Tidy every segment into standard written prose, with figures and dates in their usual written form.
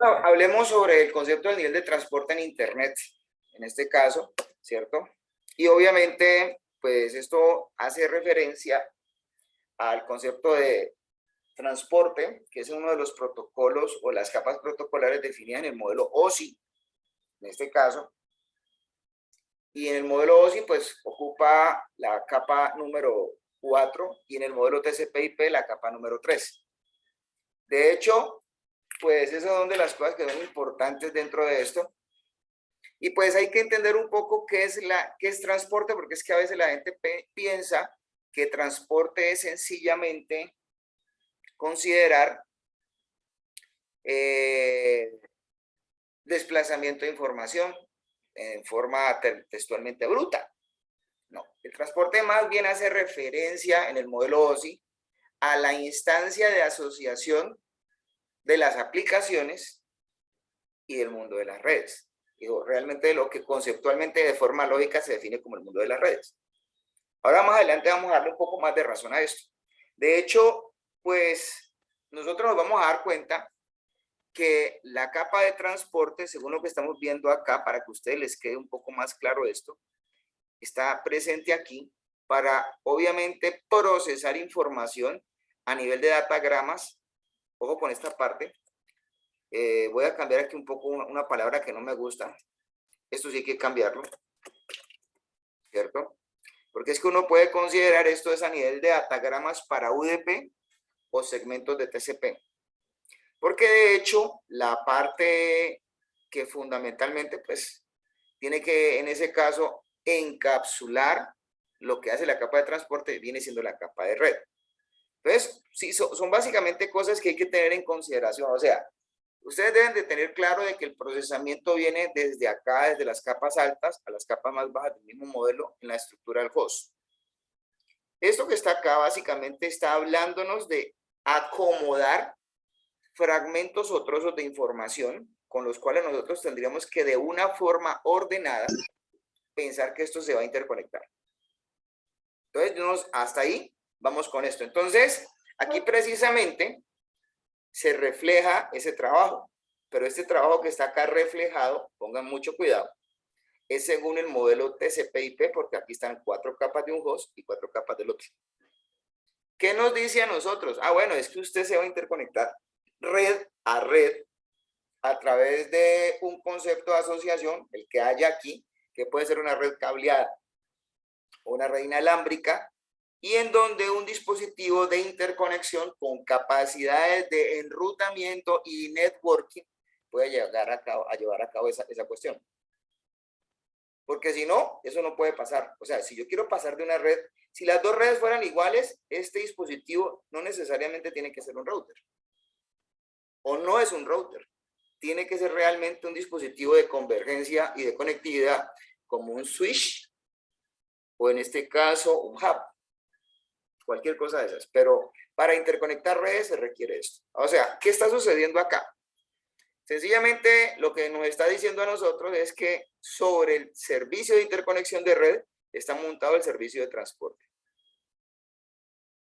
Hablemos sobre el concepto del nivel de transporte en Internet, en este caso, ¿cierto? Y obviamente, pues esto hace referencia al concepto de transporte, que es uno de los protocolos o las capas protocolares definidas en el modelo OSI, en este caso. Y en el modelo OSI, pues ocupa la capa número 4 y en el modelo TCP/IP la capa número 3. De hecho, pues esas son de las cosas que son importantes dentro de esto. Y pues hay que entender un poco qué es transporte, porque es que a veces la gente piensa que transporte es sencillamente considerar desplazamiento de información en forma textualmente bruta. No, el transporte más bien hace referencia en el modelo OSI a la instancia de asociación de las aplicaciones y del mundo de las redes. Digo, realmente lo que conceptualmente de forma lógica se define como el mundo de las redes. Ahora más adelante vamos a darle un poco más de razón a esto. De hecho, pues nosotros nos vamos a dar cuenta que la capa de transporte, según lo que estamos viendo acá, para que a ustedes les quede un poco más claro esto, está presente aquí para obviamente procesar información a nivel de datagramas. Ojo con esta parte. Voy a cambiar aquí un poco una palabra que no me gusta. Esto sí hay que cambiarlo, ¿cierto? Porque es que uno puede considerar esto es a nivel de datagramas para UDP o segmentos de TCP. Porque de hecho, la parte que fundamentalmente pues tiene que en ese caso encapsular lo que hace la capa de transporte viene siendo la capa de red. Entonces, sí, son básicamente cosas que hay que tener en consideración. O sea, ustedes deben de tener claro de que el procesamiento viene desde acá, desde las capas altas a las capas más bajas del mismo modelo en la estructura del host. Esto que está acá básicamente está hablándonos de acomodar fragmentos o trozos de información con los cuales nosotros tendríamos que de una forma ordenada pensar que esto se va a interconectar. Entonces, hasta ahí vamos con esto. Entonces, aquí precisamente se refleja ese trabajo, pero este trabajo que está acá reflejado, pongan mucho cuidado, es según el modelo TCP/IP, porque aquí están 4 capas de un host y 4 capas del otro. ¿Qué nos dice a nosotros? Ah, bueno, es que usted se va a interconectar red a través de un concepto de asociación, el que haya aquí, que puede ser una red cableada o una red inalámbrica, y en donde un dispositivo de interconexión con capacidades de enrutamiento y networking puede llevar a cabo esa cuestión. Porque si no, eso no puede pasar. O sea, si yo quiero pasar de una red, si las dos redes fueran iguales, este dispositivo no necesariamente tiene que ser un router. O no es un router. Tiene que ser realmente un dispositivo de convergencia y de conectividad, como un switch, o en este caso, un hub. Cualquier cosa de esas. Pero para interconectar redes se requiere esto. O sea, ¿qué está sucediendo acá? Sencillamente lo que nos está diciendo a nosotros es que sobre el servicio de interconexión de red está montado el servicio de transporte.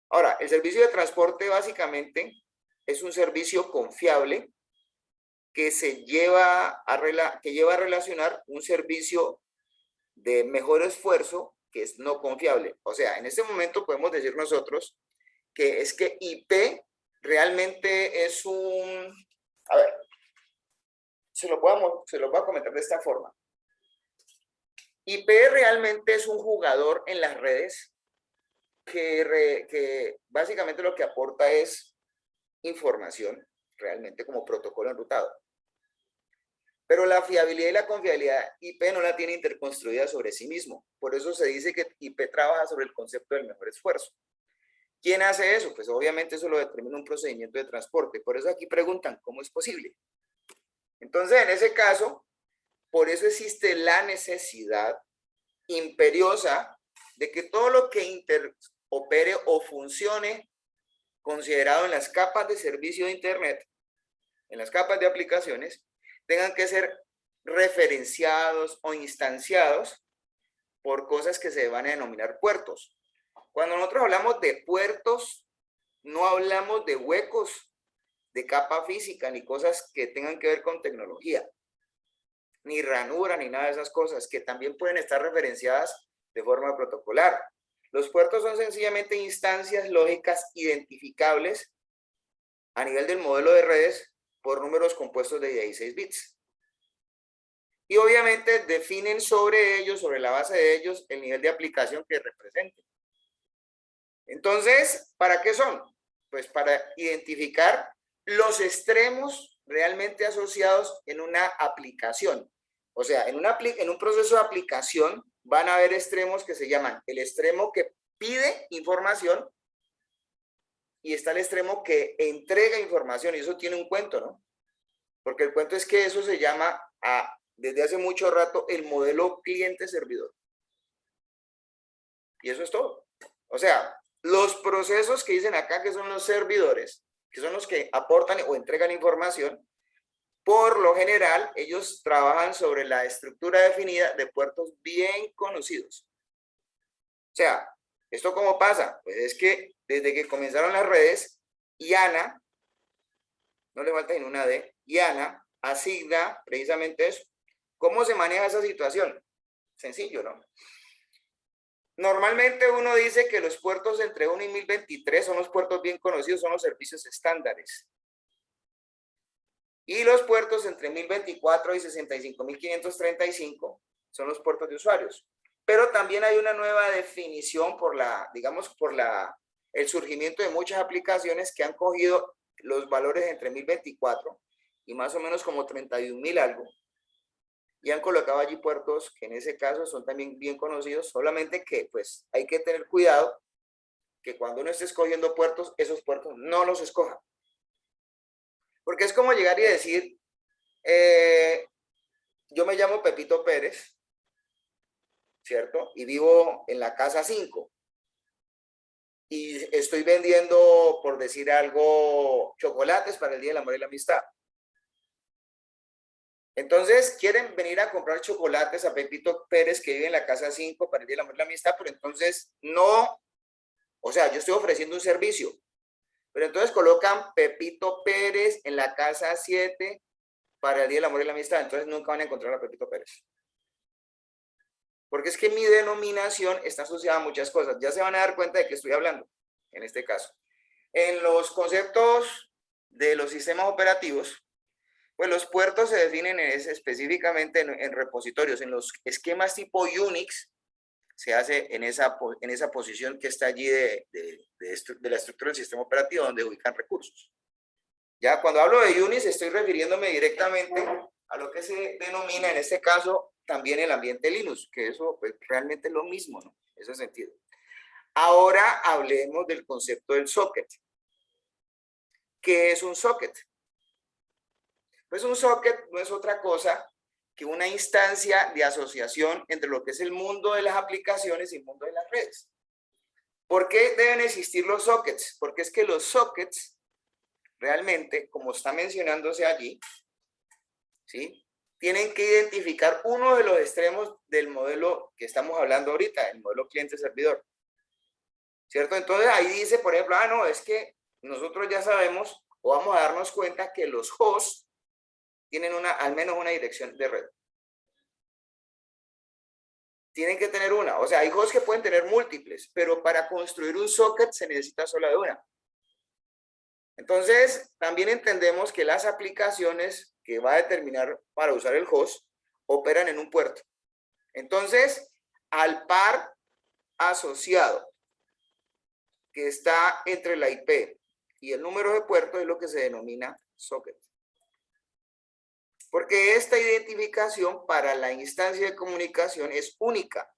Ahora, el servicio de transporte básicamente es un servicio confiable que lleva a relacionar un servicio de mejor esfuerzo que es no confiable. O sea, en este momento podemos decir nosotros que es que IP realmente es un... A ver, se lo voy a comentar de esta forma. IP realmente es un jugador en las redes que básicamente lo que aporta es información, realmente como protocolo enrutado. Pero la fiabilidad y la confiabilidad IP no la tiene interconstruida sobre sí mismo. Por eso se dice que IP trabaja sobre el concepto del mejor esfuerzo. ¿Quién hace eso? Pues obviamente eso lo determina un procedimiento de transporte. Por eso aquí preguntan, ¿cómo es posible? Entonces, en ese caso, por eso existe la necesidad imperiosa de que todo lo que interopere o funcione considerado en las capas de servicio de Internet, en las capas de aplicaciones, tengan que ser referenciados o instanciados por cosas que se van a denominar puertos. Cuando nosotros hablamos de puertos, no hablamos de huecos de capa física, ni cosas que tengan que ver con tecnología, ni ranura, ni nada de esas cosas, que también pueden estar referenciadas de forma protocolar. Los puertos son sencillamente instancias lógicas identificables a nivel del modelo de redes por números compuestos de 16 bits. Y obviamente definen sobre ellos, sobre la base de ellos, el nivel de aplicación que representen. Entonces, ¿para qué son? Pues para identificar los extremos realmente asociados en una aplicación. O sea, en un proceso de aplicación van a haber extremos que se llaman el extremo que pide información y está el extremo que entrega información. Y eso tiene un cuento, ¿no? Porque el cuento es que eso se llama, desde hace mucho rato, el modelo cliente-servidor. Y eso es todo. O sea, los procesos que dicen acá que son los servidores, que son los que aportan o entregan información, por lo general, ellos trabajan sobre la estructura definida de puertos bien conocidos. O sea, ¿esto cómo pasa? Pues es que desde que comenzaron las redes, IANA, no le falta ni una D, IANA asigna precisamente eso. ¿Cómo se maneja esa situación? Sencillo, ¿no? Normalmente uno dice que los puertos entre 1 y 1023 son los puertos bien conocidos, son los servicios estándares. Y los puertos entre 1024 y 65.535 son los puertos de usuarios. Pero también hay una nueva definición por el surgimiento de muchas aplicaciones que han cogido los valores entre 1024 y más o menos como 31.000 algo. Y han colocado allí puertos que en ese caso son también bien conocidos, solamente que pues hay que tener cuidado que cuando uno esté escogiendo puertos, esos puertos no los escoja. Porque es como llegar y decir, yo me llamo Pepito Pérez, ¿cierto? Y vivo en la casa 5. Y estoy vendiendo, por decir algo, chocolates para el Día del Amor y la Amistad. Entonces, quieren venir a comprar chocolates a Pepito Pérez, que vive en la casa 5 para el Día del Amor y la Amistad, pero entonces no, o sea, yo estoy ofreciendo un servicio, pero entonces colocan Pepito Pérez en la casa 7 para el Día del Amor y la Amistad, entonces nunca van a encontrar a Pepito Pérez. Porque es que mi denominación está asociada a muchas cosas. Ya se van a dar cuenta de qué estoy hablando, en este caso. En los conceptos de los sistemas operativos, pues los puertos se definen específicamente en repositorios. En los esquemas tipo Unix se hace en esa posición que está allí de la estructura del sistema operativo donde ubican recursos. Ya cuando hablo de Unix estoy refiriéndome directamente a lo que se denomina en este caso también el ambiente Linux, que eso pues, realmente es lo mismo, ¿no? En ese sentido. Ahora hablemos del concepto del socket. ¿Qué es un socket? Pues un socket no es otra cosa que una instancia de asociación entre lo que es el mundo de las aplicaciones y el mundo de las redes. ¿Por qué deben existir los sockets? Porque es que los sockets realmente, como está mencionándose allí, ¿sí?, tienen que identificar uno de los extremos del modelo que estamos hablando ahorita, el modelo cliente-servidor. ¿Cierto? Entonces ahí dice, por ejemplo, no, es que nosotros ya sabemos o vamos a darnos cuenta que los hosts tienen al menos una dirección de red. Tienen que tener una. O sea, hay hosts que pueden tener múltiples, pero para construir un socket se necesita solo de una. Entonces, también entendemos que las aplicaciones que va a determinar para usar el host operan en un puerto. Entonces, al par asociado que está entre la IP y el número de puerto es lo que se denomina socket. Porque esta identificación para la instancia de comunicación es única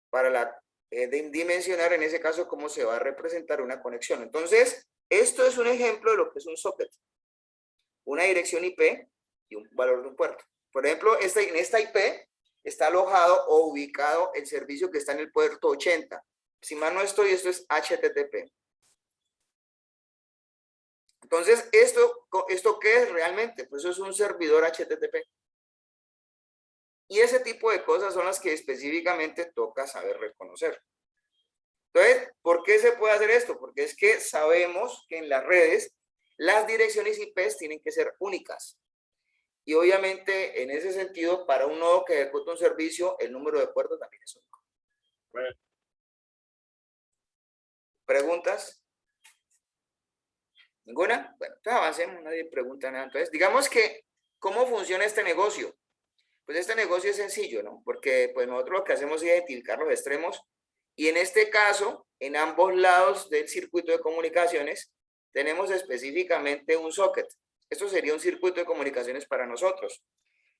para dimensionar en ese caso cómo se va a representar una conexión. Entonces, esto es un ejemplo de lo que es un socket. Una dirección IP y un valor de un puerto. Por ejemplo, en esta IP está alojado o ubicado el servicio que está en el puerto 80. Si mal no estoy, esto es HTTP. Entonces, ¿esto qué es realmente? Pues eso es un servidor HTTP. Y ese tipo de cosas son las que específicamente toca saber reconocer. Entonces, ¿por qué se puede hacer esto? Porque es que sabemos que en las redes Las direcciones IP tienen que ser únicas. Y obviamente, en ese sentido, para un nodo que ejecuta un servicio, el número de puertos también es único. Bueno. ¿Preguntas? ¿Ninguna? Bueno, entonces avancemos, nadie pregunta nada. Entonces, digamos que, ¿cómo funciona este negocio? Pues este negocio es sencillo, ¿no? Porque pues nosotros lo que hacemos es identificar los extremos y en este caso, en ambos lados del circuito de comunicaciones, tenemos específicamente un socket. Esto sería un circuito de comunicaciones para nosotros.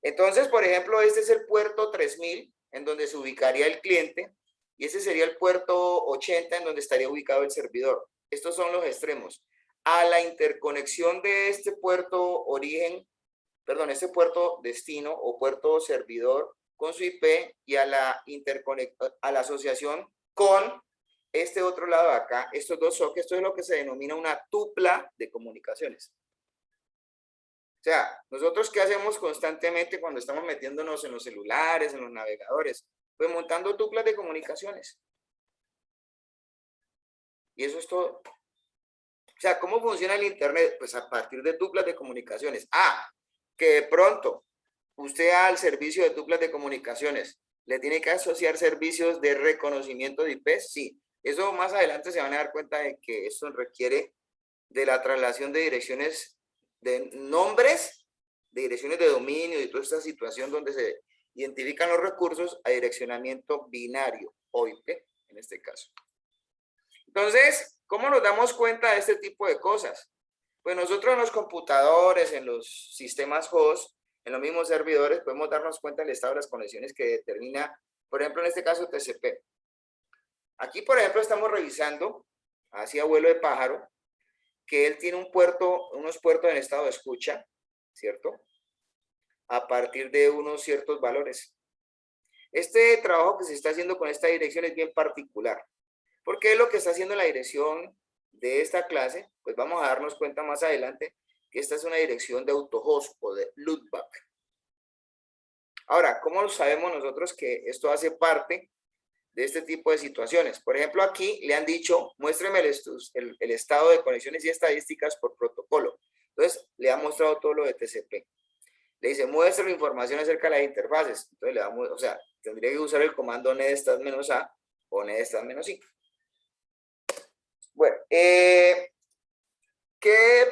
Entonces, por ejemplo, este es el puerto 3000, en donde se ubicaría el cliente, y ese sería el puerto 80, en donde estaría ubicado el servidor. Estos son los extremos. A la interconexión de este puerto origen, perdón, este puerto destino o puerto servidor con su IP y a la asociación con este otro lado de acá, estos dos sockets, esto es lo que se denomina una tupla de comunicaciones. O sea, nosotros qué hacemos constantemente cuando estamos metiéndonos en los celulares, en los navegadores, pues montando tuplas de comunicaciones. Y eso es todo. O sea, ¿cómo funciona el Internet? Pues a partir de tuplas de comunicaciones. Ah, que de pronto usted al servicio de tuplas de comunicaciones le tiene que asociar servicios de reconocimiento de IP, sí. Eso más adelante se van a dar cuenta de que esto requiere de la traslación de direcciones de nombres, de direcciones de dominio y toda esta situación donde se identifican los recursos a direccionamiento binario o IP en este caso. Entonces, ¿cómo nos damos cuenta de este tipo de cosas? Pues nosotros en los computadores, en los sistemas host, en los mismos servidores, podemos darnos cuenta del estado de las conexiones que determina, por ejemplo, en este caso TCP. Aquí, por ejemplo, estamos revisando, hacia vuelo de pájaro, que él tiene un puerto, unos puertos en estado de escucha, ¿cierto? A partir de unos ciertos valores. Este trabajo que se está haciendo con esta dirección es bien particular, porque es lo que está haciendo la dirección de esta clase, pues vamos a darnos cuenta más adelante que esta es una dirección de autohost o de loopback. Ahora, ¿cómo lo sabemos nosotros que esto hace parte de este tipo de situaciones? Por ejemplo, aquí le han dicho, muéstreme el estado de conexiones y estadísticas por protocolo. Entonces, le ha mostrado todo lo de TCP. Le dice, muestre información acerca de las interfaces. Entonces, le damos, o sea, tendría que usar el comando netstat-a o netstat-i. Bueno, ¿qué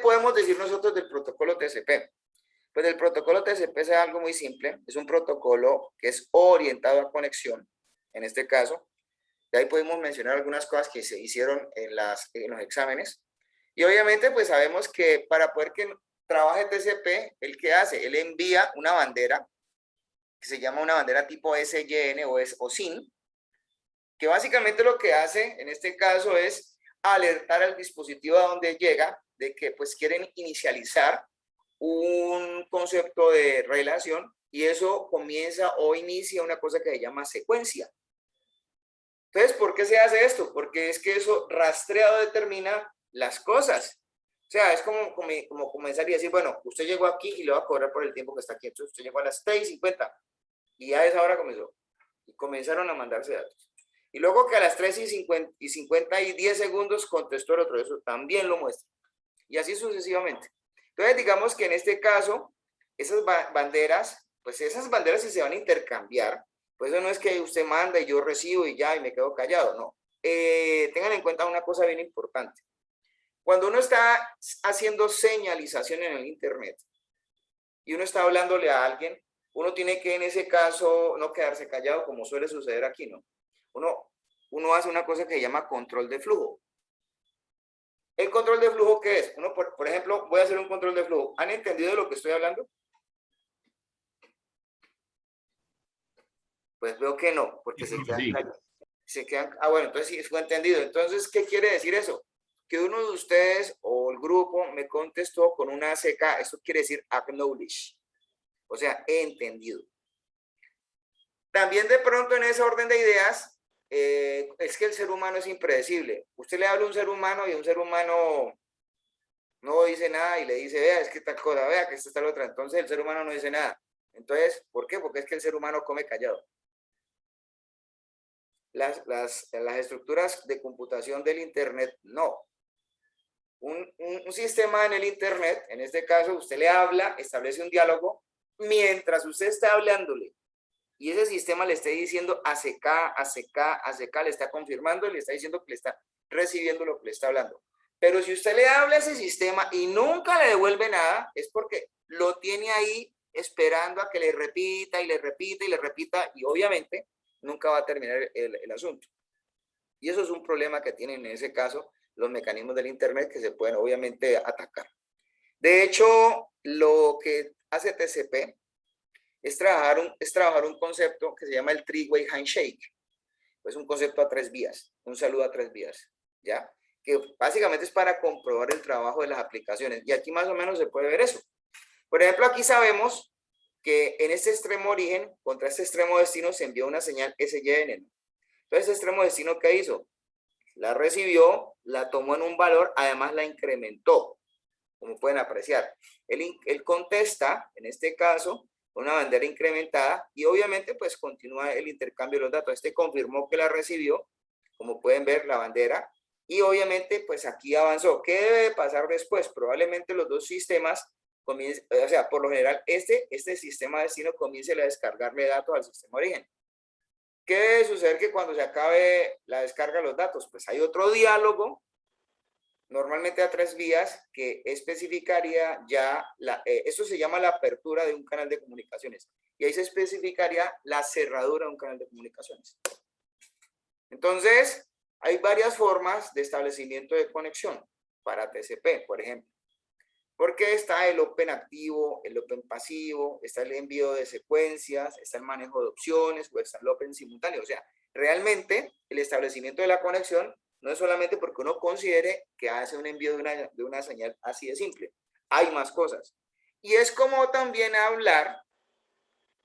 podemos decir nosotros del protocolo TCP? Pues el protocolo TCP es algo muy simple, es un protocolo que es orientado a conexión, en este caso. De ahí podemos mencionar algunas cosas que se hicieron en los exámenes. Y obviamente, pues sabemos que para poder que trabaje TCP, ¿el qué hace? Él envía una bandera, que se llama una bandera tipo SYN o SYN, que básicamente lo que hace en este caso es alertar al dispositivo a donde llega de que pues quieren inicializar un concepto de relación y eso comienza o inicia una cosa que se llama secuencia. Entonces, ¿por qué se hace esto? Porque es que eso rastreado determina las cosas. O sea, es como comenzar y decir, bueno, usted llegó aquí y le va a cobrar por el tiempo que está aquí. Entonces, usted llegó a las 3:50 y a esa hora comenzó. Y comenzaron a mandarse datos. Y luego que a las 3:50 y 10 segundos contestó el otro. Eso también lo muestra. Y así sucesivamente. Entonces, digamos que en este caso, esas banderas, pues esas banderas si se van a intercambiar, pues eso no es que usted manda y yo recibo y ya y me quedo callado, no. Tengan en cuenta una cosa bien importante. Cuando uno está haciendo señalización en el Internet y uno está hablándole a alguien, uno tiene que en ese caso no quedarse callado como suele suceder aquí, ¿no? Uno hace una cosa que se llama control de flujo. ¿El control de flujo qué es? Uno, por ejemplo, voy a hacer un control de flujo. ¿Han entendido de lo que estoy hablando? Pues veo que no, porque Sí, sí. se quedan. Ah, bueno, entonces sí, fue entendido. Entonces, ¿qué quiere decir eso? Que uno de ustedes o el grupo me contestó con una CK, eso quiere decir acknowledge, o sea, he entendido. También de pronto en esa orden de ideas, es que el ser humano es impredecible. Usted le habla a un ser humano y un ser humano no dice nada y le dice, vea, es que tal cosa, vea, que esta está la otra. Entonces el ser humano no dice nada. Entonces, ¿por qué? Porque es que el ser humano come callado. Las estructuras de computación del Internet, no. un sistema en el Internet, en este caso usted le habla, establece un diálogo, mientras usted está hablándole y ese sistema le esté diciendo ACK, ACK, ACK, le está confirmando y le está diciendo que le está recibiendo lo que le está hablando. Pero si usted le habla a ese sistema y nunca le devuelve nada, es porque lo tiene ahí esperando a que le repita y le repita y le repita, y obviamente nunca va a terminar el asunto. Y eso es un problema que tienen en ese caso los mecanismos del Internet, que se pueden obviamente atacar. De hecho, lo que hace TCP es trabajar un concepto que se llama el three-way handshake. Es un concepto a 3 vías, un saludo a 3 vías, ¿ya? Que básicamente es para comprobar el trabajo de las aplicaciones. Y aquí más o menos se puede ver eso. Por ejemplo, aquí sabemos que en este extremo origen contra este extremo destino se envió una señal SYN. Entonces, este extremo destino, ¿qué hizo? La recibió, la tomó en un valor, además la incrementó, como pueden apreciar. Él contesta, en este caso, una bandera incrementada y obviamente pues continúa el intercambio de los datos. Este confirmó que la recibió, como pueden ver la bandera, y obviamente pues aquí avanzó. ¿Qué debe pasar después? Probablemente los dos sistemas comiencen, o sea, por lo general este sistema destino comience a descargarle datos al sistema origen. ¿Qué debe suceder? Que cuando se acabe la descarga de los datos, pues hay otro diálogo, normalmente a 3 vías, que especificaría ya, esto se llama la apertura de un canal de comunicaciones, y ahí se especificaría la cerradura de un canal de comunicaciones. Entonces, hay varias formas de establecimiento de conexión para TCP, por ejemplo. Porque está el Open activo, el Open pasivo, está el envío de secuencias, está el manejo de opciones, o está el Open simultáneo. O sea, realmente el establecimiento de la conexión no es solamente porque uno considere que hace un envío de una señal así de simple. Hay más cosas. Y es como también hablar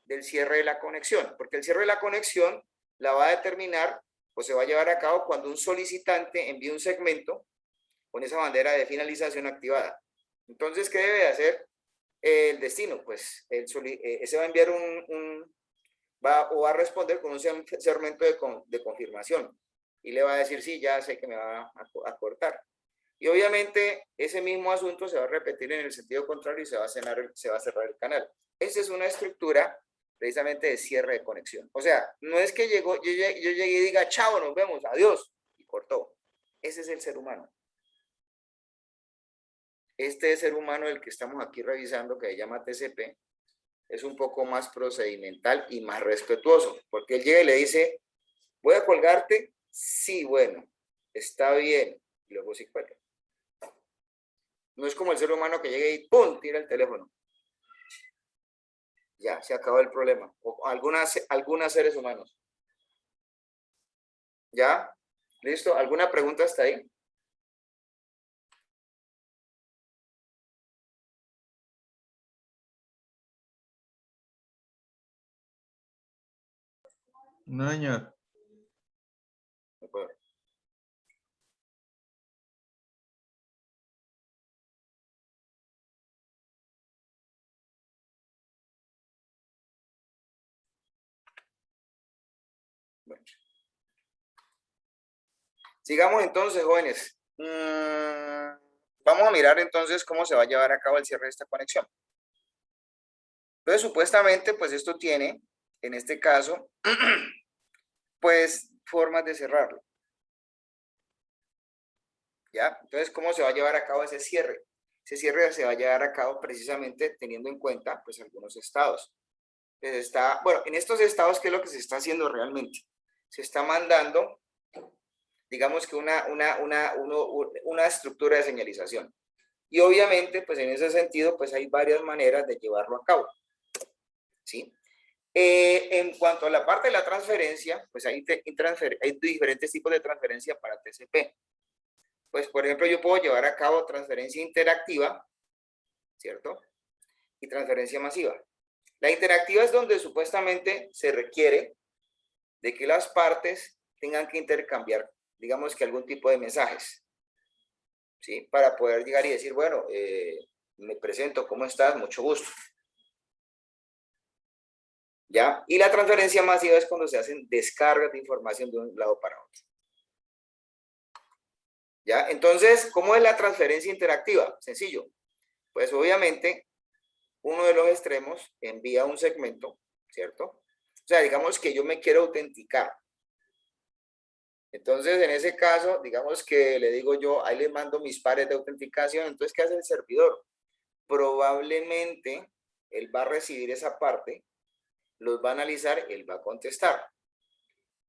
del cierre de la conexión, porque el cierre de la conexión la va a determinar o se va a llevar a cabo cuando un solicitante envíe un segmento con esa bandera de finalización activada. Entonces, ¿qué debe hacer el destino? Pues ese va a enviar va a responder con un segmento de confirmación y le va a decir, sí, ya sé que me va a cortar. Y obviamente ese mismo asunto se va a repetir en el sentido contrario y se va a cerrar el canal. Esa es una estructura precisamente de cierre de conexión. O sea, no es que yo llegué y diga, chao, nos vemos, adiós, y cortó. Ese es el ser humano. Este ser humano, el que estamos aquí revisando, que se llama TCP, es un poco más procedimental y más respetuoso, porque él llega y le dice, ¿voy a colgarte? Sí, bueno, está bien, y luego sí cuelga. No es como el ser humano que llega y ¡pum!, tira el teléfono. Ya, se acabó el problema. O algunas seres humanos. ¿Ya? ¿Listo? ¿Alguna pregunta hasta ahí? No, señor. Bueno. Sigamos entonces, jóvenes. Vamos a mirar entonces cómo se va a llevar a cabo el cierre de esta conexión. Entonces, supuestamente, pues esto tiene, en este caso, pues formas de cerrarlo. ¿Ya? Entonces, ¿cómo se va a llevar a cabo ese cierre? Ese cierre se va a llevar a cabo precisamente teniendo en cuenta, pues, algunos estados. Bueno, en estos estados, ¿qué es lo que se está haciendo realmente? Se está mandando, digamos que una estructura de señalización. Y obviamente, pues en ese sentido, pues hay varias maneras de llevarlo a cabo. ¿Sí? En cuanto a la parte de la transferencia, pues hay diferentes tipos de transferencia para TCP. Pues, por ejemplo, yo puedo llevar a cabo transferencia interactiva, ¿cierto? Y transferencia masiva. La interactiva es donde supuestamente se requiere de que las partes tengan que intercambiar, digamos que algún tipo de mensajes, ¿sí? Para poder llegar y decir, bueno, me presento, ¿cómo estás? Mucho gusto. ¿Ya? Y la transferencia masiva es cuando se hacen descargas de información de un lado para otro. ¿Ya? Entonces, ¿cómo es la transferencia interactiva? Sencillo. Pues obviamente, uno de los extremos envía un segmento, ¿cierto? O sea, digamos que yo me quiero autenticar. Entonces, en ese caso, digamos que le digo yo, ahí le mando mis pares de autenticación. Entonces, ¿qué hace el servidor? Probablemente él va a recibir esa parte, los va a analizar, él va a contestar.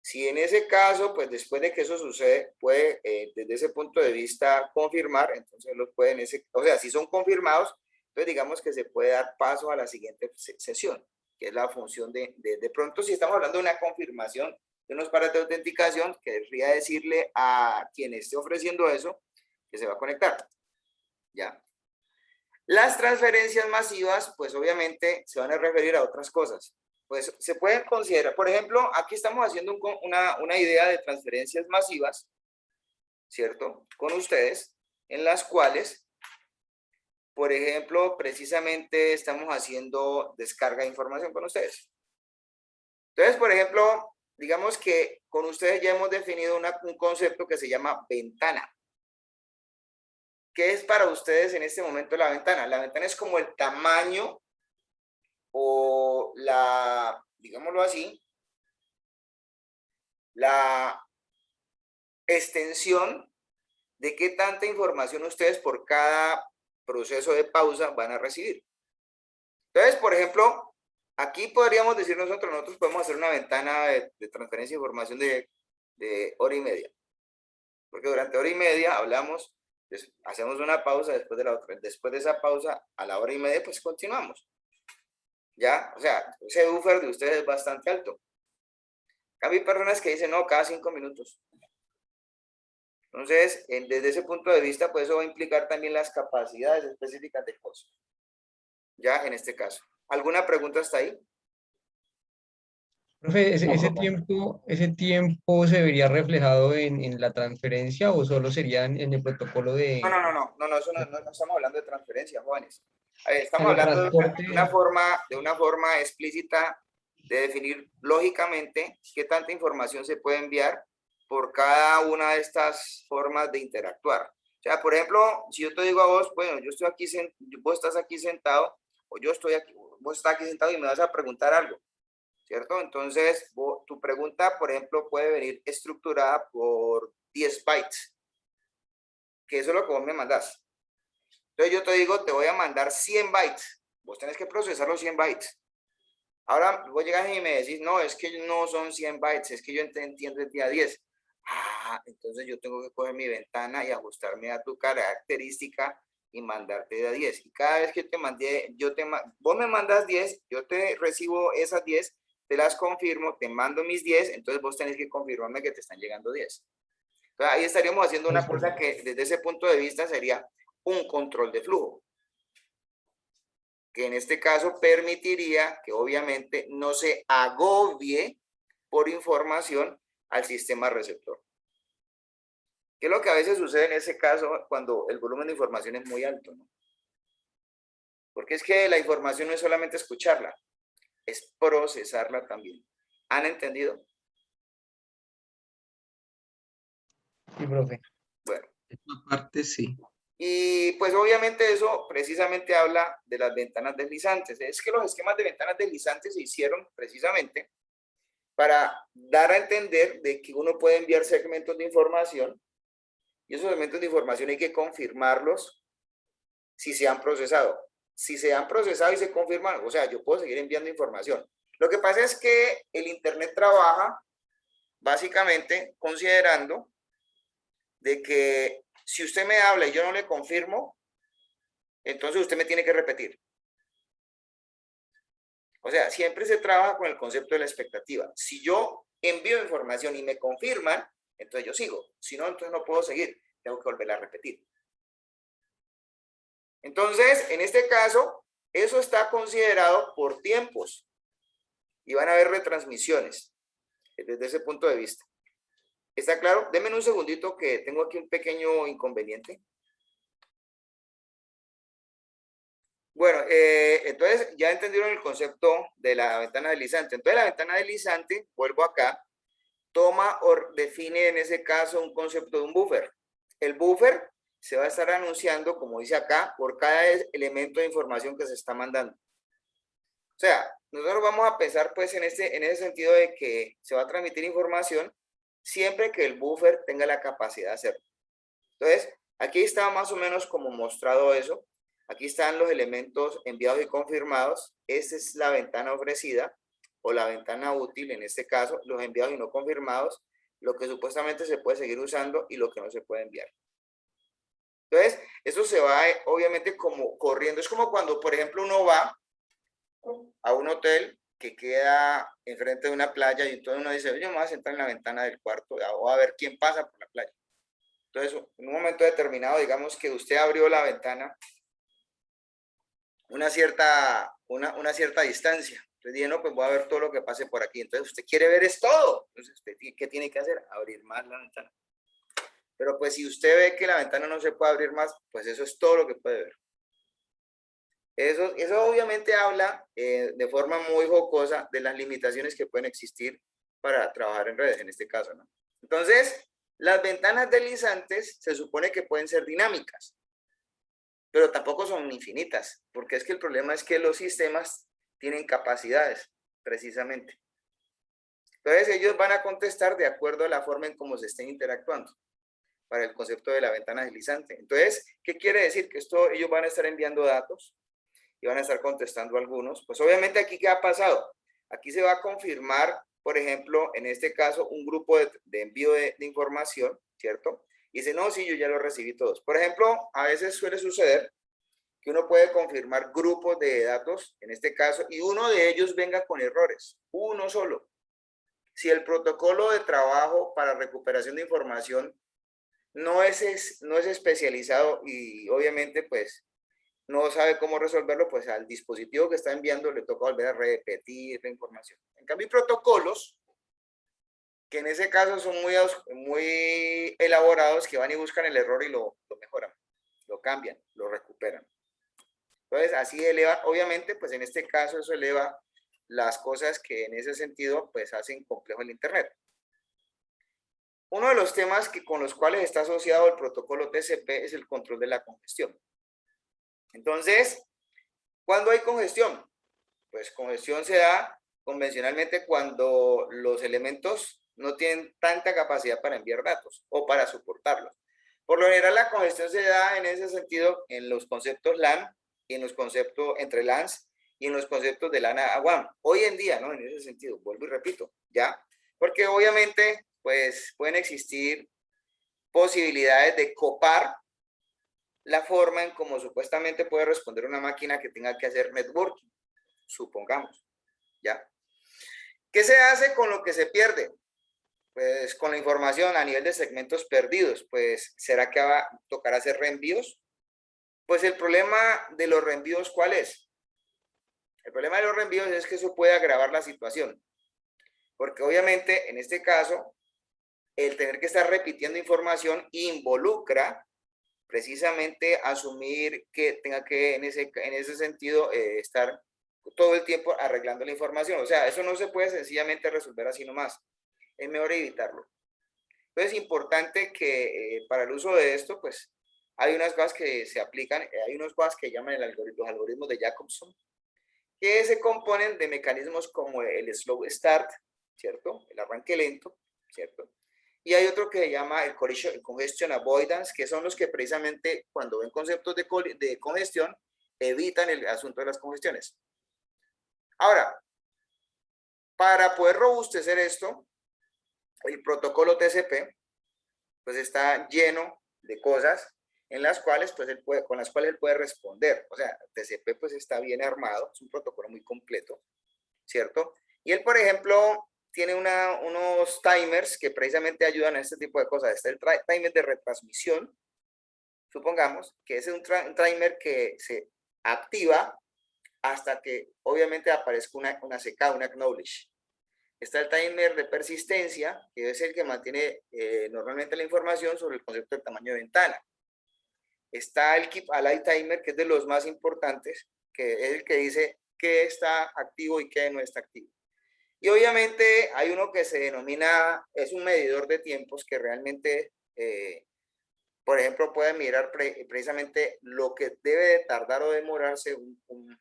Si en ese caso, pues después de que eso sucede, puede desde ese punto de vista confirmar, entonces los pueden, o sea, si son confirmados, entonces digamos que se puede dar paso a la siguiente sesión, que es la función de pronto, si estamos hablando de una confirmación de unos pares de autenticación, querría decirle a quien esté ofreciendo eso que se va a conectar, ¿ya? Las transferencias masivas, pues obviamente se van a referir a otras cosas. Pues se pueden considerar, por ejemplo, aquí estamos haciendo una idea de transferencias masivas, ¿cierto? Con ustedes, en las cuales, por ejemplo, precisamente estamos haciendo descarga de información con ustedes. Entonces, por ejemplo, digamos que con ustedes ya hemos definido un concepto que se llama ventana. ¿Qué es para ustedes en este momento la ventana? La ventana es como el tamaño o la, digámoslo así, la extensión de qué tanta información ustedes por cada proceso de pausa van a recibir. Entonces, por ejemplo, aquí podríamos decir nosotros podemos hacer una ventana de transferencia de información de hora y media. Porque durante hora y media hablamos, hacemos una pausa después de la otra. Después de esa pausa, a la hora y media, pues continuamos. ¿Ya? O sea, ese buffer de ustedes es bastante alto. Hay personas que dicen, no, cada 5 minutos. Entonces, desde ese punto de vista, pues eso va a implicar también las capacidades específicas del costo. Ya, en este caso. ¿Alguna pregunta hasta ahí? Profe, ese tiempo se vería reflejado en la transferencia o solo sería en el protocolo No, eso no estamos hablando de transferencia, jóvenes. en Estamos el hablando transporte? de una forma explícita de definir lógicamente qué tanta información se puede enviar por cada una de estas formas de interactuar. O sea, por ejemplo, si yo te digo a vos, bueno, yo estoy aquí, vos estás aquí sentado, o yo estoy aquí, vos estás aquí sentado y me vas a preguntar algo, ¿cierto? Entonces, tu pregunta, por ejemplo, puede venir estructurada por 10 bytes, que eso es lo que vos me mandás. Entonces yo te digo, te voy a mandar 100 bytes. Vos tenés que procesar los 100 bytes. Ahora vos llegas y me decís, no, es que no son 100 bytes, es que yo entiendo el día 10. Ah, entonces yo tengo que coger mi ventana y ajustarme a tu característica y mandarte de a 10. Y cada vez que te mandé, vos me mandas 10, yo te recibo esas 10, te las confirmo, te mando mis 10, entonces vos tenés que confirmarme que te están llegando 10. Entonces ahí estaríamos haciendo una cosa que desde ese punto de vista sería un control de flujo, que en este caso permitiría que obviamente no se agobie por información al sistema receptor. ¿Qué es lo que a veces sucede en ese caso cuando el volumen de información es muy alto, ¿no? Porque es que la información no es solamente escucharla, es procesarla también. ¿Han entendido? Sí, profe. Bueno. Esta parte sí. Y pues obviamente eso precisamente habla de las ventanas deslizantes. Es que los esquemas de ventanas deslizantes se hicieron precisamente para dar a entender de que uno puede enviar segmentos de información y esos segmentos de información hay que confirmarlos si se han procesado. Si se han procesado y se confirman, o sea, yo puedo seguir enviando información. Lo que pasa es que el Internet trabaja básicamente considerando de que si usted me habla y yo no le confirmo, entonces usted me tiene que repetir. O sea, siempre se trabaja con el concepto de la expectativa. Si yo envío información y me confirman, entonces yo sigo. Si no, entonces no puedo seguir. Tengo que volver a repetir. Entonces, en este caso, eso está considerado por tiempos. Y van a haber retransmisiones desde ese punto de vista. ¿Está claro? Denme un segundito que tengo aquí un pequeño inconveniente. Bueno, entonces ya entendieron el concepto de la ventana deslizante. Entonces la ventana deslizante, vuelvo acá, toma o define en ese caso un concepto de un buffer. el buffer se va a estar anunciando, como dice acá, por cada elemento de información que se está mandando. O sea, nosotros vamos a pensar pues en ese sentido de que se va a transmitir información siempre que el buffer tenga la capacidad de hacerlo. Entonces, aquí está más o menos como mostrado eso. Aquí están los elementos enviados y confirmados. Esta es la ventana ofrecida o la ventana útil, en este caso, los enviados y no confirmados, lo que supuestamente se puede seguir usando y lo que no se puede enviar. Entonces, eso se va obviamente como corriendo. Es como cuando, por ejemplo, uno va a un hotel que queda enfrente de una playa y entonces uno dice, oye, me voy a sentar en la ventana del cuarto o a ver quién pasa por la playa. Entonces, en un momento determinado, digamos que usted abrió la ventana una cierta distancia. Entonces dije, no, pues voy a ver todo lo que pase por aquí. Entonces, usted quiere ver es todo. Entonces, ¿usted qué tiene que hacer? Abrir más la ventana. Pero pues si usted ve que la ventana no se puede abrir más, pues eso es todo lo que puede ver. Eso obviamente habla de forma muy jocosa de las limitaciones que pueden existir para trabajar en redes, en este caso, ¿no? Entonces, las ventanas deslizantes se supone que pueden ser dinámicas, pero tampoco son infinitas, porque es que el problema es que los sistemas tienen capacidades, precisamente. Entonces, ellos van a contestar de acuerdo a la forma en cómo se estén interactuando para el concepto de la ventana deslizante. Entonces, ¿qué quiere decir? Que ellos van a estar enviando datos y van a estar contestando algunos. Pues obviamente aquí, ¿qué ha pasado? Aquí se va a confirmar, por ejemplo, en este caso, un grupo de envío de información, ¿cierto? Y dice, no, sí, yo ya lo recibí todos. Por ejemplo, a veces suele suceder que uno puede confirmar grupos de datos, en este caso, y uno de ellos venga con errores, uno solo. Si el protocolo de trabajo para recuperación de información no es especializado y obviamente pues no sabe cómo resolverlo, pues al dispositivo que está enviando le toca volver a repetir la información. En cambio, hay protocolos que en ese caso son muy elaborados, que van y buscan el error y lo mejoran, lo cambian, lo recuperan. Entonces, así eleva, obviamente, pues en este caso eso eleva las cosas que en ese sentido, pues hacen complejo el Internet. Uno de los temas con los cuales está asociado el protocolo TCP es el control de la congestión. Entonces, ¿cuándo hay congestión? Pues congestión se da convencionalmente cuando los elementos no tienen tanta capacidad para enviar datos o para soportarlos. Por lo general, la congestión se da en ese sentido en los conceptos LAN y en los conceptos entre LANs y en los conceptos de LAN a WAN. Hoy en día, ¿no? En ese sentido, vuelvo y repito, ¿ya? Porque obviamente, pues pueden existir posibilidades de copar la forma en cómo supuestamente puede responder una máquina que tenga que hacer networking, supongamos, ¿ya? ¿Qué se hace con lo que se pierde? Pues con la información a nivel de segmentos perdidos, pues ¿será que va a tocar hacer reenvíos? Pues el problema de los reenvíos, ¿cuál es? El problema de los reenvíos es que eso puede agravar la situación, porque obviamente en este caso, el tener que estar repitiendo información involucra precisamente asumir que tenga que en ese sentido estar todo el tiempo arreglando la información. O sea, eso no se puede sencillamente resolver así nomás. Es mejor evitarlo. Entonces es importante que para el uso de esto, pues hay unas cosas que se aplican, hay unas cosas que llaman los algoritmos de Jacobson, que se componen de mecanismos como el slow start, ¿cierto? El arranque lento, ¿cierto? Y hay otro que se llama el congestion avoidance, que son los que precisamente cuando ven conceptos de congestión, evitan el asunto de las congestiones. Ahora, para poder robustecer esto, el protocolo TCP, pues está lleno de cosas en las cuales, pues, con las cuales él puede responder. O sea, TCP pues está bien armado, es un protocolo muy completo, ¿cierto? Y él, por ejemplo, tiene unos timers que precisamente ayudan a este tipo de cosas. Está el timer de retransmisión, supongamos, que es un timer que se activa hasta que obviamente aparezca una CK, una acknowledge. Está el timer de persistencia, que es el que mantiene normalmente la información sobre el concepto de tamaño de ventana. Está el Keep Alive Timer, que es de los más importantes, que es el que dice qué está activo y qué no está activo. Y obviamente hay uno que se denomina, es un medidor de tiempos que realmente por ejemplo, puede mirar precisamente lo que debe de tardar o demorarse uno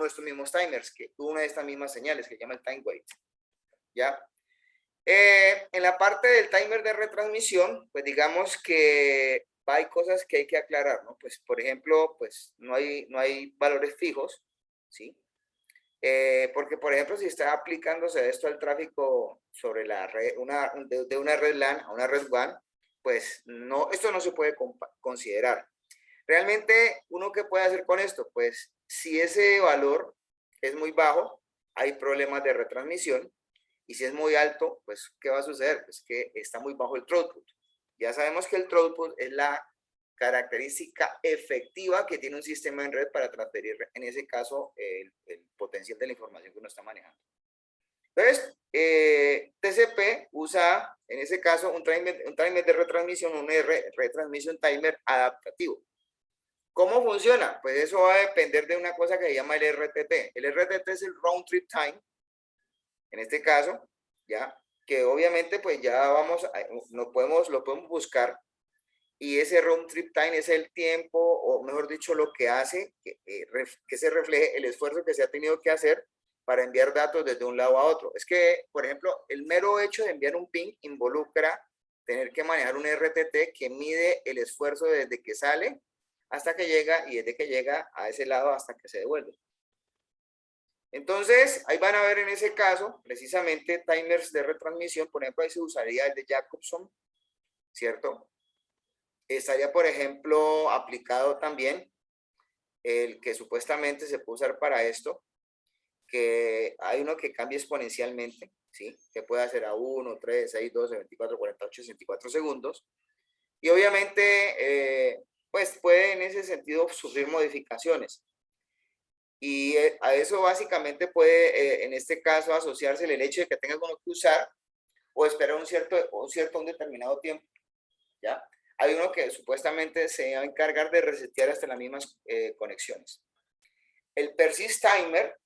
de estos mismos timers, una de estas mismas señales que se llama el time wait. ¿Ya? En la parte del timer de retransmisión, pues digamos que hay cosas que hay que aclarar, ¿no? Pues, por ejemplo, pues no hay valores fijos, ¿sí? Porque, por ejemplo, si está aplicándose esto al tráfico sobre la red, de una red LAN a una red WAN, pues no, esto no se puede considerar. Realmente, ¿uno qué puede hacer con esto? Pues si ese valor es muy bajo, hay problemas de retransmisión, y si es muy alto, pues ¿qué va a suceder? Pues que está muy bajo el throughput. Ya sabemos que el throughput es la característica efectiva que tiene un sistema en red para transferir, en ese caso, el potencial de la información que uno está manejando. Entonces, TCP usa, en ese caso, un timer de retransmisión, un retransmission timer adaptativo. ¿Cómo funciona? Pues eso va a depender de una cosa que se llama el RTT. El RTT es el Round Trip Time, en este caso, ya, que obviamente pues ya lo podemos buscar, y ese round trip time es el tiempo, o mejor dicho, lo que hace que se refleje el esfuerzo que se ha tenido que hacer para enviar datos desde un lado a otro. Es que, por ejemplo, el mero hecho de enviar un ping involucra tener que manejar un RTT que mide el esfuerzo desde que sale hasta que llega, y desde que llega a ese lado hasta que se devuelve. Entonces, ahí van a ver en ese caso, precisamente, timers de retransmisión. Por ejemplo, ahí se usaría el de Jacobson, ¿cierto? Estaría, por ejemplo, aplicado también el que supuestamente se puede usar para esto, que hay uno que cambia exponencialmente, ¿sí? Que puede hacer a 1, 3, 6, 12, 24, 48, 64 segundos. Y obviamente, pues puede en ese sentido sufrir modificaciones. Y a eso básicamente puede, en este caso, asociarse el hecho de que tengas uno que usar o esperar un determinado tiempo, ¿ya? Hay uno que supuestamente se va a encargar de resetear hasta las mismas conexiones. El persist timer,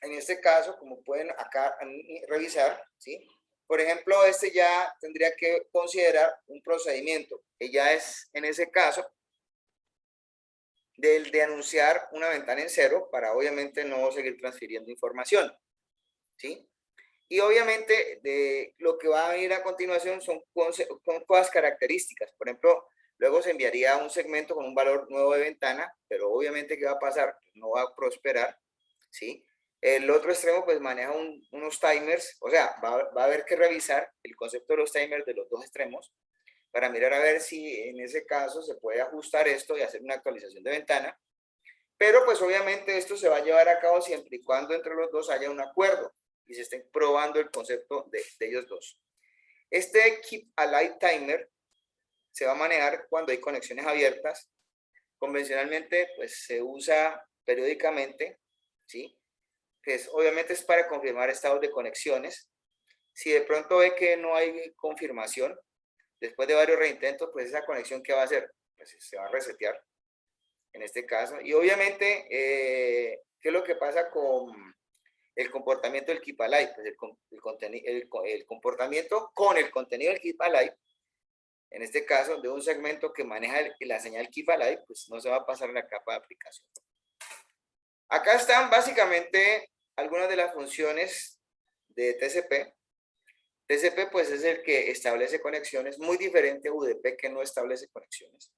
en este caso, como pueden acá revisar, ¿sí? Por ejemplo, este ya tendría que considerar un procedimiento, que ya es, en ese caso, de anunciar una ventana en cero para obviamente no seguir transfiriendo información, ¿sí? Y obviamente lo que va a venir a continuación son cosas características. Por ejemplo, luego se enviaría un segmento con un valor nuevo de ventana, pero obviamente ¿qué va a pasar? No va a prosperar, ¿sí? El otro extremo pues maneja unos timers, o sea, va a haber que revisar el concepto de los timers de los dos extremos para mirar a ver si en ese caso se puede ajustar esto y hacer una actualización de ventana. Pero pues obviamente esto se va a llevar a cabo siempre y cuando entre los dos haya un acuerdo y se estén probando el concepto de ellos dos. Este Keep Alive Timer se va a manejar cuando hay conexiones abiertas. Convencionalmente pues se usa periódicamente, ¿sí? Pues obviamente es para confirmar estados de conexiones. Si de pronto ve que no hay confirmación, después de varios reintentos, pues esa conexión, ¿qué va a hacer? Pues se va a resetear en este caso. Y obviamente, ¿qué es lo que pasa con el comportamiento del Keep Alive? Pues el comportamiento con el contenido del Keep Alive, en este caso, de un segmento que maneja la señal Keep Alive, pues no se va a pasar a la capa de aplicación. Acá están básicamente algunas de las funciones de TCP. TCP pues es el que establece conexiones, muy diferente a UDP que no establece conexiones.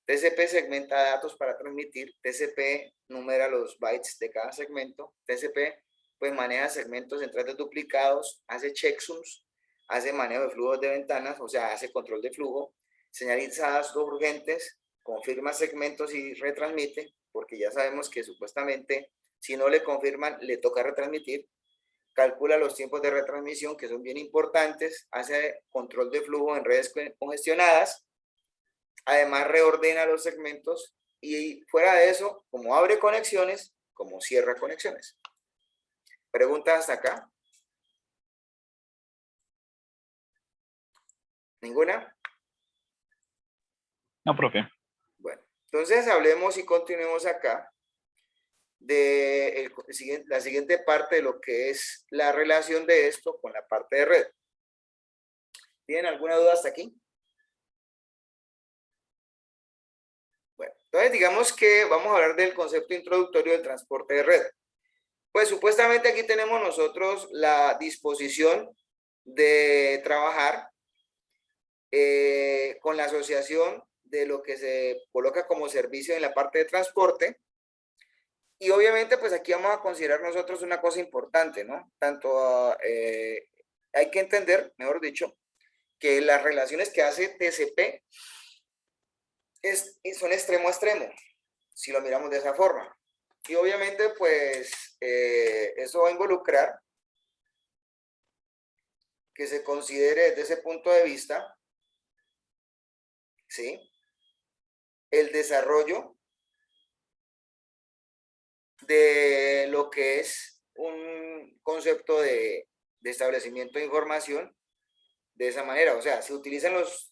TCP segmenta datos para transmitir, TCP numera los bytes de cada segmento, TCP pues maneja segmentos en threads duplicados, hace checksums, hace manejo de flujos de ventanas, o sea, hace control de flujo, señaliza datos urgentes, confirma segmentos y retransmite, porque ya sabemos que supuestamente si no le confirman le toca retransmitir, calcula los tiempos de retransmisión que son bien importantes, hace control de flujo en redes congestionadas, además reordena los segmentos y fuera de eso, como abre conexiones, como cierra conexiones. ¿Preguntas hasta acá? ¿Ninguna? No, profe. Bueno, entonces hablemos y continuemos acá de la siguiente parte de lo que es la relación de esto con la parte de red. ¿Tienen alguna duda hasta aquí? Entonces, digamos que vamos a hablar del concepto introductorio del transporte de red. Pues supuestamente aquí tenemos nosotros la disposición de trabajar con la asociación de lo que se coloca como servicio en la parte de transporte. Y obviamente, pues aquí vamos a considerar nosotros una cosa importante, ¿no? Tanto hay que entender, mejor dicho, que las relaciones que hace TCP son extremo a extremo, si lo miramos de esa forma. Y obviamente, pues, eso va a involucrar que se considere desde ese punto de vista, ¿sí? El desarrollo de lo que es un concepto de establecimiento de información de esa manera. O sea, se utilizan los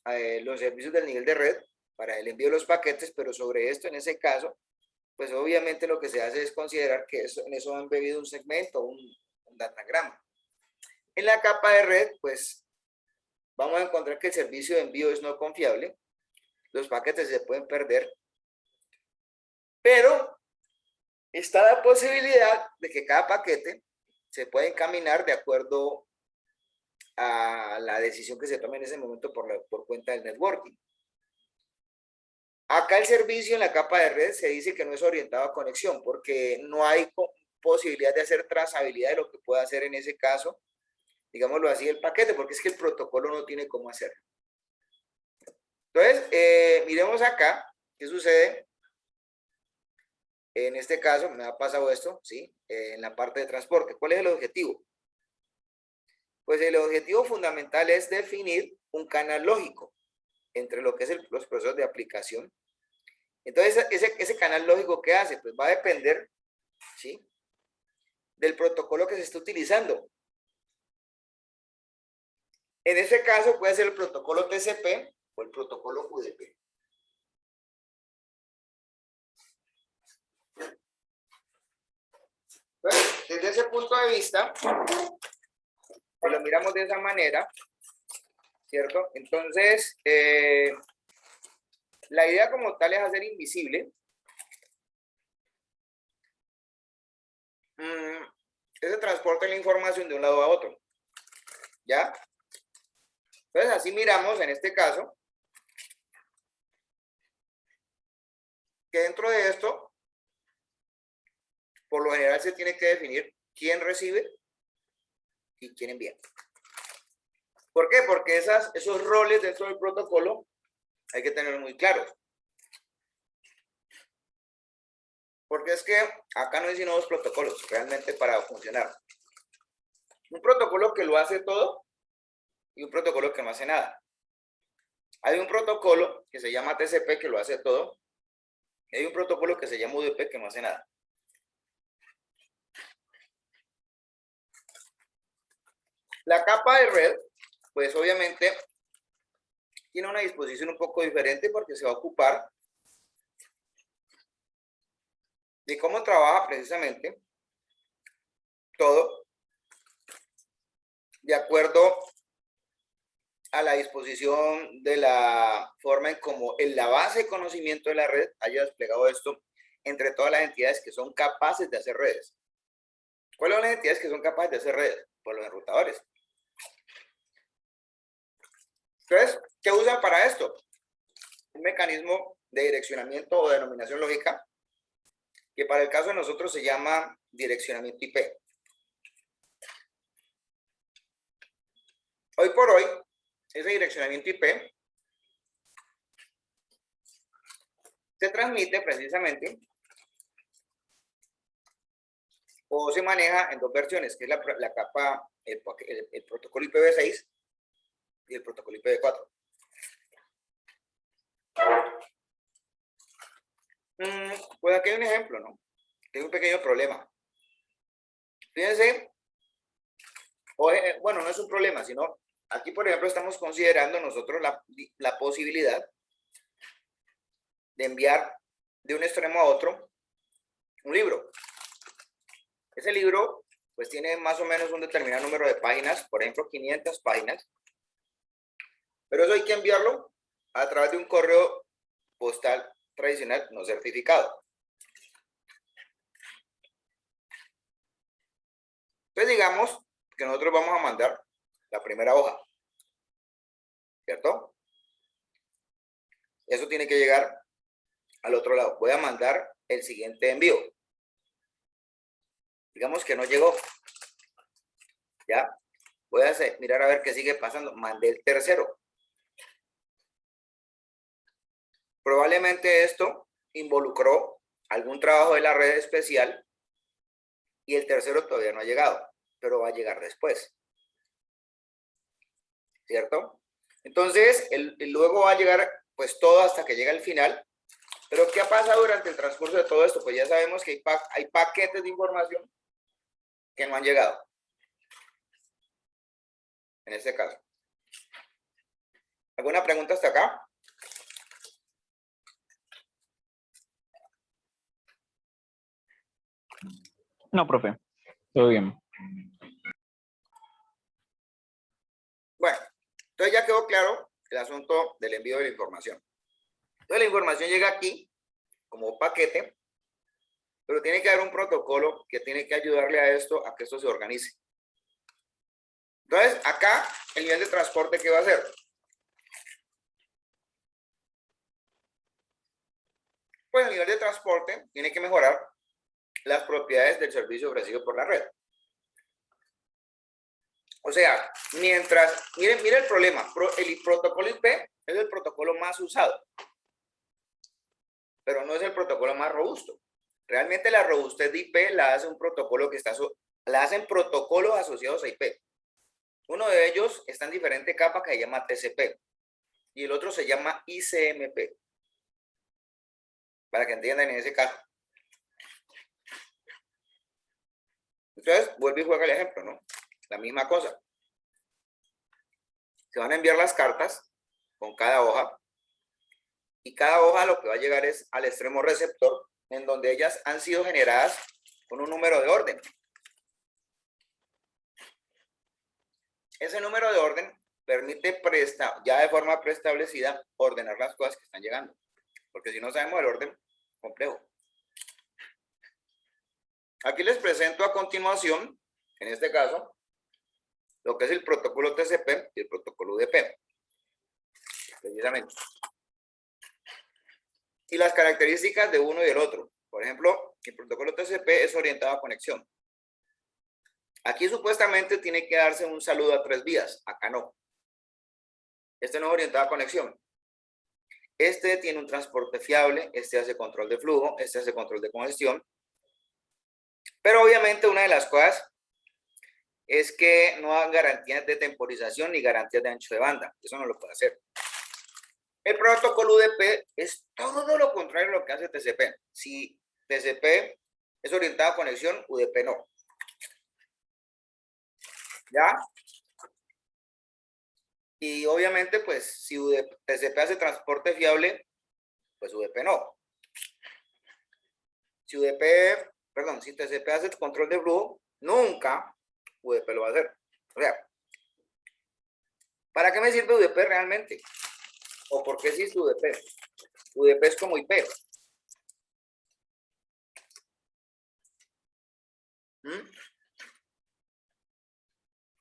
servicios del nivel de red para el envío de los paquetes, pero sobre esto, en ese caso, pues obviamente lo que se hace es considerar que en eso han bebido un segmento, un datagrama. En la capa de red, pues vamos a encontrar que el servicio de envío es no confiable, los paquetes se pueden perder, pero está la posibilidad de que cada paquete se pueda encaminar de acuerdo a la decisión que se tome en ese momento por cuenta del networking. Acá el servicio en la capa de red se dice que no es orientado a conexión porque no hay posibilidad de hacer trazabilidad de lo que pueda hacer en ese caso, digámoslo así, el paquete, porque es que el protocolo no tiene cómo hacerlo. Entonces, miremos acá qué sucede. En este caso, me ha pasado esto, ¿sí? En la parte de transporte. ¿Cuál es el objetivo? Pues el objetivo fundamental es definir un canal lógico entre lo que es los procesos de aplicación. Entonces, ese canal lógico, ¿qué hace? Pues va a depender, ¿sí?, del protocolo que se está utilizando. En este caso puede ser el protocolo TCP o el protocolo UDP. Entonces, desde ese punto de vista, si lo miramos de esa manera, ¿cierto? Entonces, la idea como tal es hacer invisible ese transporte de la información de un lado a otro, ¿ya? Entonces, así miramos en este caso que dentro de esto, por lo general se tiene que definir quién recibe y quién envía. ¿Por qué? Porque esos roles dentro del protocolo hay que tenerlos muy claros. Porque es que acá no hay sino dos protocolos realmente para funcionar. Un protocolo que lo hace todo y un protocolo que no hace nada. Hay un protocolo que se llama TCP que lo hace todo y hay un protocolo que se llama UDP que no hace nada. La capa de red, pues obviamente tiene una disposición un poco diferente porque se va a ocupar de cómo trabaja precisamente todo de acuerdo a la disposición de la forma en cómo en la base de conocimiento de la red haya desplegado esto entre todas las entidades que son capaces de hacer redes. ¿Cuáles son las entidades que son capaces de hacer redes? Pues los enrutadores. Entonces, ¿qué usan para esto? Un mecanismo de direccionamiento o denominación lógica que para el caso de nosotros se llama direccionamiento IP. Hoy por hoy, ese direccionamiento IP se transmite precisamente o se maneja en dos versiones, que es la capa, el protocolo IPv6 y el protocolo IPv4. Pues aquí hay un ejemplo, ¿no? Tiene un pequeño problema. Fíjense, bueno, no es un problema, sino aquí, por ejemplo, estamos considerando nosotros la posibilidad de enviar de un extremo a otro un libro. Ese libro, pues tiene más o menos un determinado número de páginas, por ejemplo, 500 páginas, pero eso hay que enviarlo a través de un correo postal tradicional no certificado. Entonces digamos que nosotros vamos a mandar la primera hoja, ¿cierto? Eso tiene que llegar al otro lado. Voy a mandar el siguiente envío. Digamos que no llegó. ¿Ya? Voy a mirar a ver qué sigue pasando. Mandé el tercero. Probablemente esto involucró algún trabajo de la red especial y el tercero todavía no ha llegado, pero va a llegar después. ¿Cierto? Entonces, luego va a llegar pues todo hasta que llega al final. Pero ¿qué ha pasado durante el transcurso de todo esto? Pues ya sabemos que hay paquetes de información que no han llegado. En este caso. ¿Alguna pregunta hasta acá? No, profe. Todo bien. Bueno, entonces ya quedó claro el asunto del envío de la información. Entonces la información llega aquí como paquete, pero tiene que haber un protocolo que tiene que ayudarle a esto, a que esto se organice. Entonces, acá, el nivel de transporte, ¿qué va a hacer? Pues el nivel de transporte tiene que mejorar las propiedades del servicio ofrecido por la red. O sea, mientras, miren el problema, el protocolo IP es el protocolo más usado, pero no es el protocolo más robusto. Realmente la robustez de IP la hace un protocolo que la hacen protocolos asociados a IP. Uno de ellos está en diferente capa que se llama TCP y el otro se llama ICMP. Para que entiendan en ese caso. Entonces, vuelve y juega el ejemplo, ¿no? La misma cosa. Se van a enviar las cartas con cada hoja y cada hoja lo que va a llegar es al extremo receptor en donde ellas han sido generadas con un número de orden. Ese número de orden permite ya de forma preestablecida ordenar las cosas que están llegando. Porque si no sabemos el orden, complejo. Aquí les presento a continuación, en este caso, lo que es el protocolo TCP y el protocolo UDP. Precisamente. Y las características de uno y del otro. Por ejemplo, el protocolo TCP es orientado a conexión. Aquí supuestamente tiene que darse un saludo a 3 vías. Acá no. Este no es orientado a conexión. Este tiene un transporte fiable. Este hace control de flujo. Este hace control de congestión. Pero obviamente una de las cosas es que no dan garantías de temporización ni garantías de ancho de banda. Eso no lo puede hacer. El protocolo UDP es todo lo contrario a lo que hace TCP. Si TCP es orientado a conexión, UDP no. ¿Ya? Y obviamente, pues, si TCP hace transporte fiable, pues UDP no. Si TCP hace control de flujo, nunca UDP lo va a hacer. O sea, ¿para qué me sirve UDP realmente? ¿O por qué existe UDP? UDP es como IP.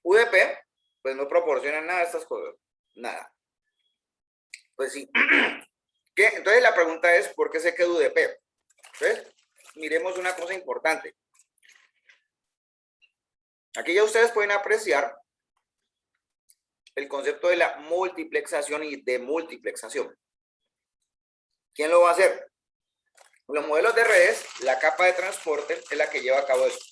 UDP, pues no proporciona nada de estas cosas. Nada. Pues sí. Entonces la pregunta es, ¿por qué se queda UDP? Entonces, miremos una cosa importante. Aquí ya ustedes pueden apreciar el concepto de la multiplexación y demultiplexación. ¿Quién lo va a hacer? Los modelos de redes, la capa de transporte es la que lleva a cabo esto.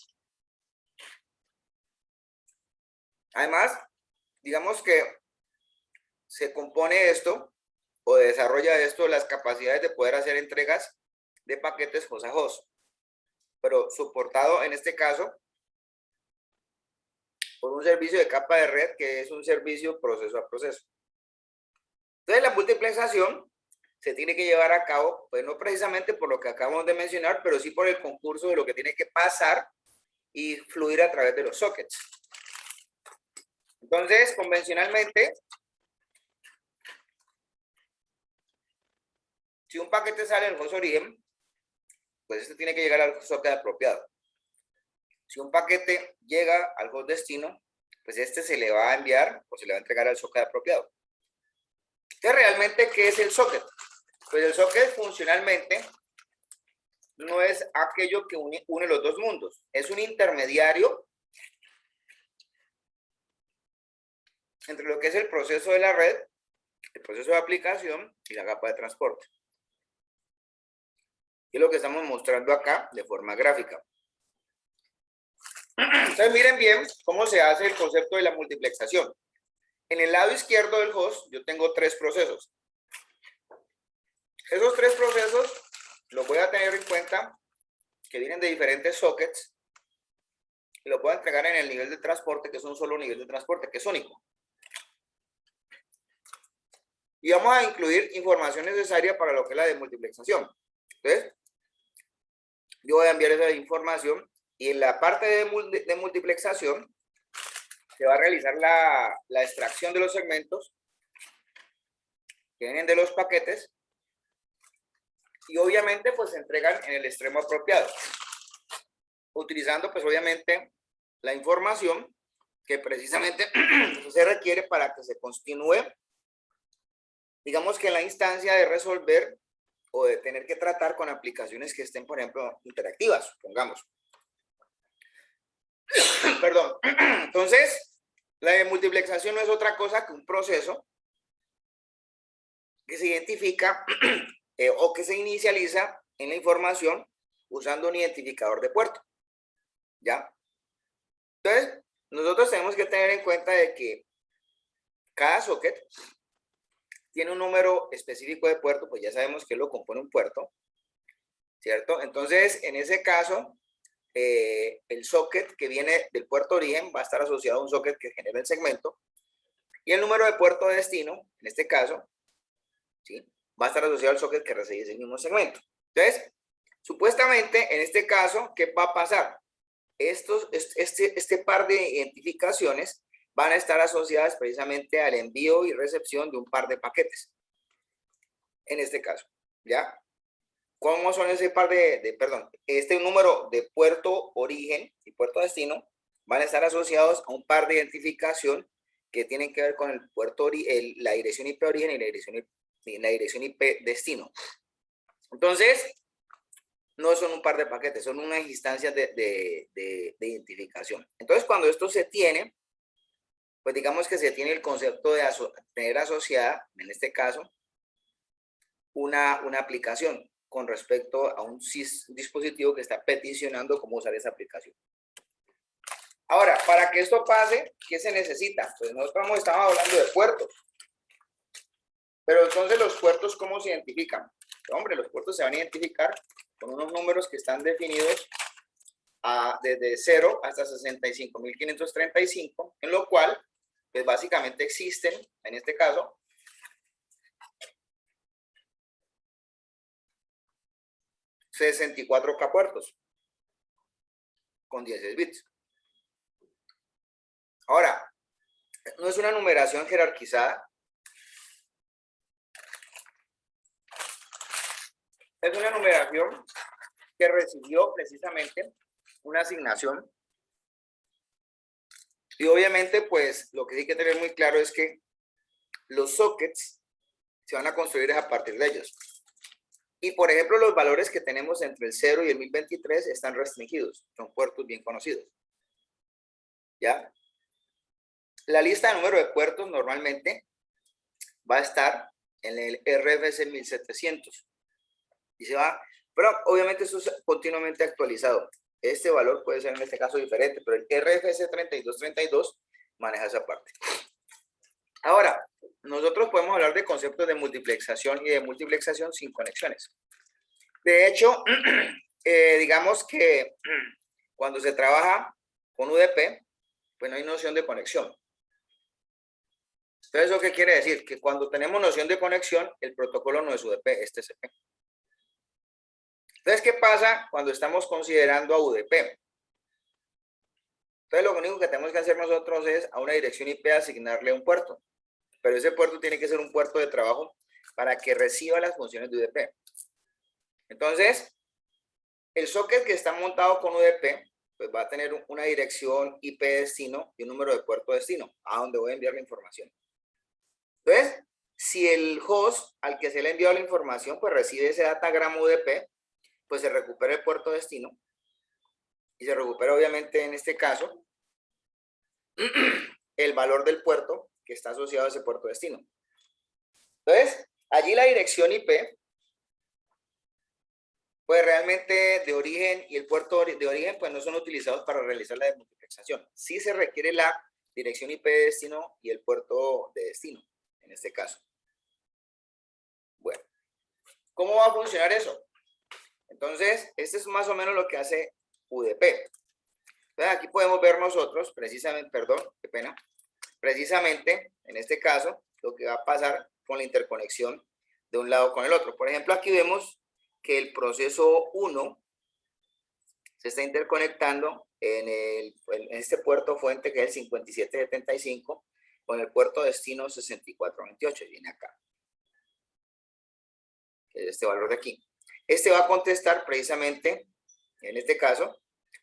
Además, digamos que se compone esto o desarrolla esto las capacidades de poder hacer entregas de paquetes host a host, pero soportado en este caso por un servicio de capa de red que es un servicio proceso a proceso. Entonces la multiplexación se tiene que llevar a cabo, pues no precisamente por lo que acabamos de mencionar, pero sí por el concurso de lo que tiene que pasar y fluir a través de los sockets. Entonces, convencionalmente, Si un paquete sale del host origen, pues este tiene que llegar al socket apropiado. Si un paquete llega al host destino, pues este se le va a enviar o se le va a entregar al socket apropiado. Entonces, realmente, ¿qué es el socket? Pues el socket funcionalmente no es aquello que une los dos mundos. Es un intermediario entre lo que es el proceso de la red, el proceso de aplicación y la capa de transporte. Y es lo que estamos mostrando acá de forma gráfica. Entonces, miren bien cómo se hace el concepto de la multiplexación. En el lado izquierdo del host, yo tengo 3 procesos. Esos 3 procesos los voy a tener en cuenta que vienen de diferentes sockets y los voy a entregar en el nivel de transporte, que es un solo nivel de transporte, que es único. Y vamos a incluir información necesaria para lo que es la demultiplexación. Entonces, yo voy a enviar esa información y en la parte de multiplexación se va a realizar la extracción de los segmentos que vienen de los paquetes y obviamente pues se entregan en el extremo apropiado, utilizando pues obviamente la información que precisamente se requiere para que se continúe, digamos que en la instancia de resolver o de tener que tratar con aplicaciones que estén, por ejemplo, interactivas, supongamos. Perdón. Entonces, la demultiplexación no es otra cosa que un proceso que se identifica o que se inicializa en la información usando un identificador de puerto. ¿Ya? Entonces, nosotros tenemos que tener en cuenta de que cada socket tiene un número específico de puerto, pues ya sabemos que lo compone un puerto, ¿cierto? Entonces, en ese caso, el socket que viene del puerto origen va a estar asociado a un socket que genera el segmento y el número de puerto de destino, en este caso, ¿sí?, va a estar asociado al socket que recibe ese mismo segmento. Entonces, supuestamente, en este caso, ¿qué va a pasar? Este par de identificaciones van a estar asociadas precisamente al envío y recepción de un par de paquetes. En este caso, ¿ya? ¿Cómo son ese par perdón, este número de puerto origen y puerto destino van a estar asociados a un par de identificación que tienen que ver con el puerto, la dirección IP origen y la dirección IP destino. Entonces, no son un par de paquetes, son unas instancias de identificación. Entonces, cuando esto se tiene, pues digamos que se tiene el concepto de tener asociada, en este caso, una aplicación con respecto a un dispositivo que está peticionando cómo usar esa aplicación. Ahora, para que esto pase, ¿qué se necesita? Pues nosotros estamos hablando de puertos. Pero entonces, ¿los puertos cómo se identifican? Hombre, los puertos se van a identificar con unos números que están definidos desde 0 hasta 65.535, en lo cual, pues básicamente existen, en este caso, 64K puertos con 16 bits. Ahora, no es una numeración jerarquizada. Es una numeración que recibió precisamente una asignación. Y obviamente, pues, lo que sí hay que tener muy claro es que los sockets se van a construir a partir de ellos. Y, por ejemplo, los valores que tenemos entre el 0 y el 1023 están restringidos. Son puertos bien conocidos. ¿Ya? La lista de número de puertos normalmente va a estar en el RFC 1700. Y se va, pero obviamente eso es continuamente actualizado. Este valor puede ser en este caso diferente, pero el RFC 3232 maneja esa parte. Ahora, nosotros podemos hablar de conceptos de multiplexación y de multiplexación sin conexiones. De hecho, digamos que cuando se trabaja con UDP, pues no hay noción de conexión. Entonces, ¿eso qué quiere decir? Que cuando tenemos noción de conexión, el protocolo no es UDP, es TCP. Entonces, ¿qué pasa cuando estamos considerando a UDP? Entonces, lo único que tenemos que hacer nosotros es a una dirección IP asignarle un puerto. Pero ese puerto tiene que ser un puerto de trabajo para que reciba las funciones de UDP. Entonces, el socket que está montado con UDP, pues va a tener una dirección IP destino y un número de puerto destino, a donde voy a enviar la información. Entonces, si el host al que se le ha enviado la información, pues recibe ese datagrama UDP, pues se recupera el puerto destino y se recupera obviamente en este caso el valor del puerto que está asociado a ese puerto destino. Entonces, allí la dirección IP, pues realmente de origen y el puerto de origen pues no son utilizados para realizar la desmultiplexación. Sí se requiere la dirección IP de destino y el puerto de destino, en este caso. Bueno, ¿cómo va a funcionar eso? Entonces, este es más o menos lo que hace UDP. Entonces, aquí podemos ver nosotros, precisamente, perdón, qué pena, precisamente, en este caso, lo que va a pasar con la interconexión de un lado con el otro. Por ejemplo, aquí vemos que el proceso 1 se está interconectando en este puerto fuente que es el 5775 con el puerto destino 6428, viene acá, que es este valor de aquí. Este va a contestar precisamente, en este caso,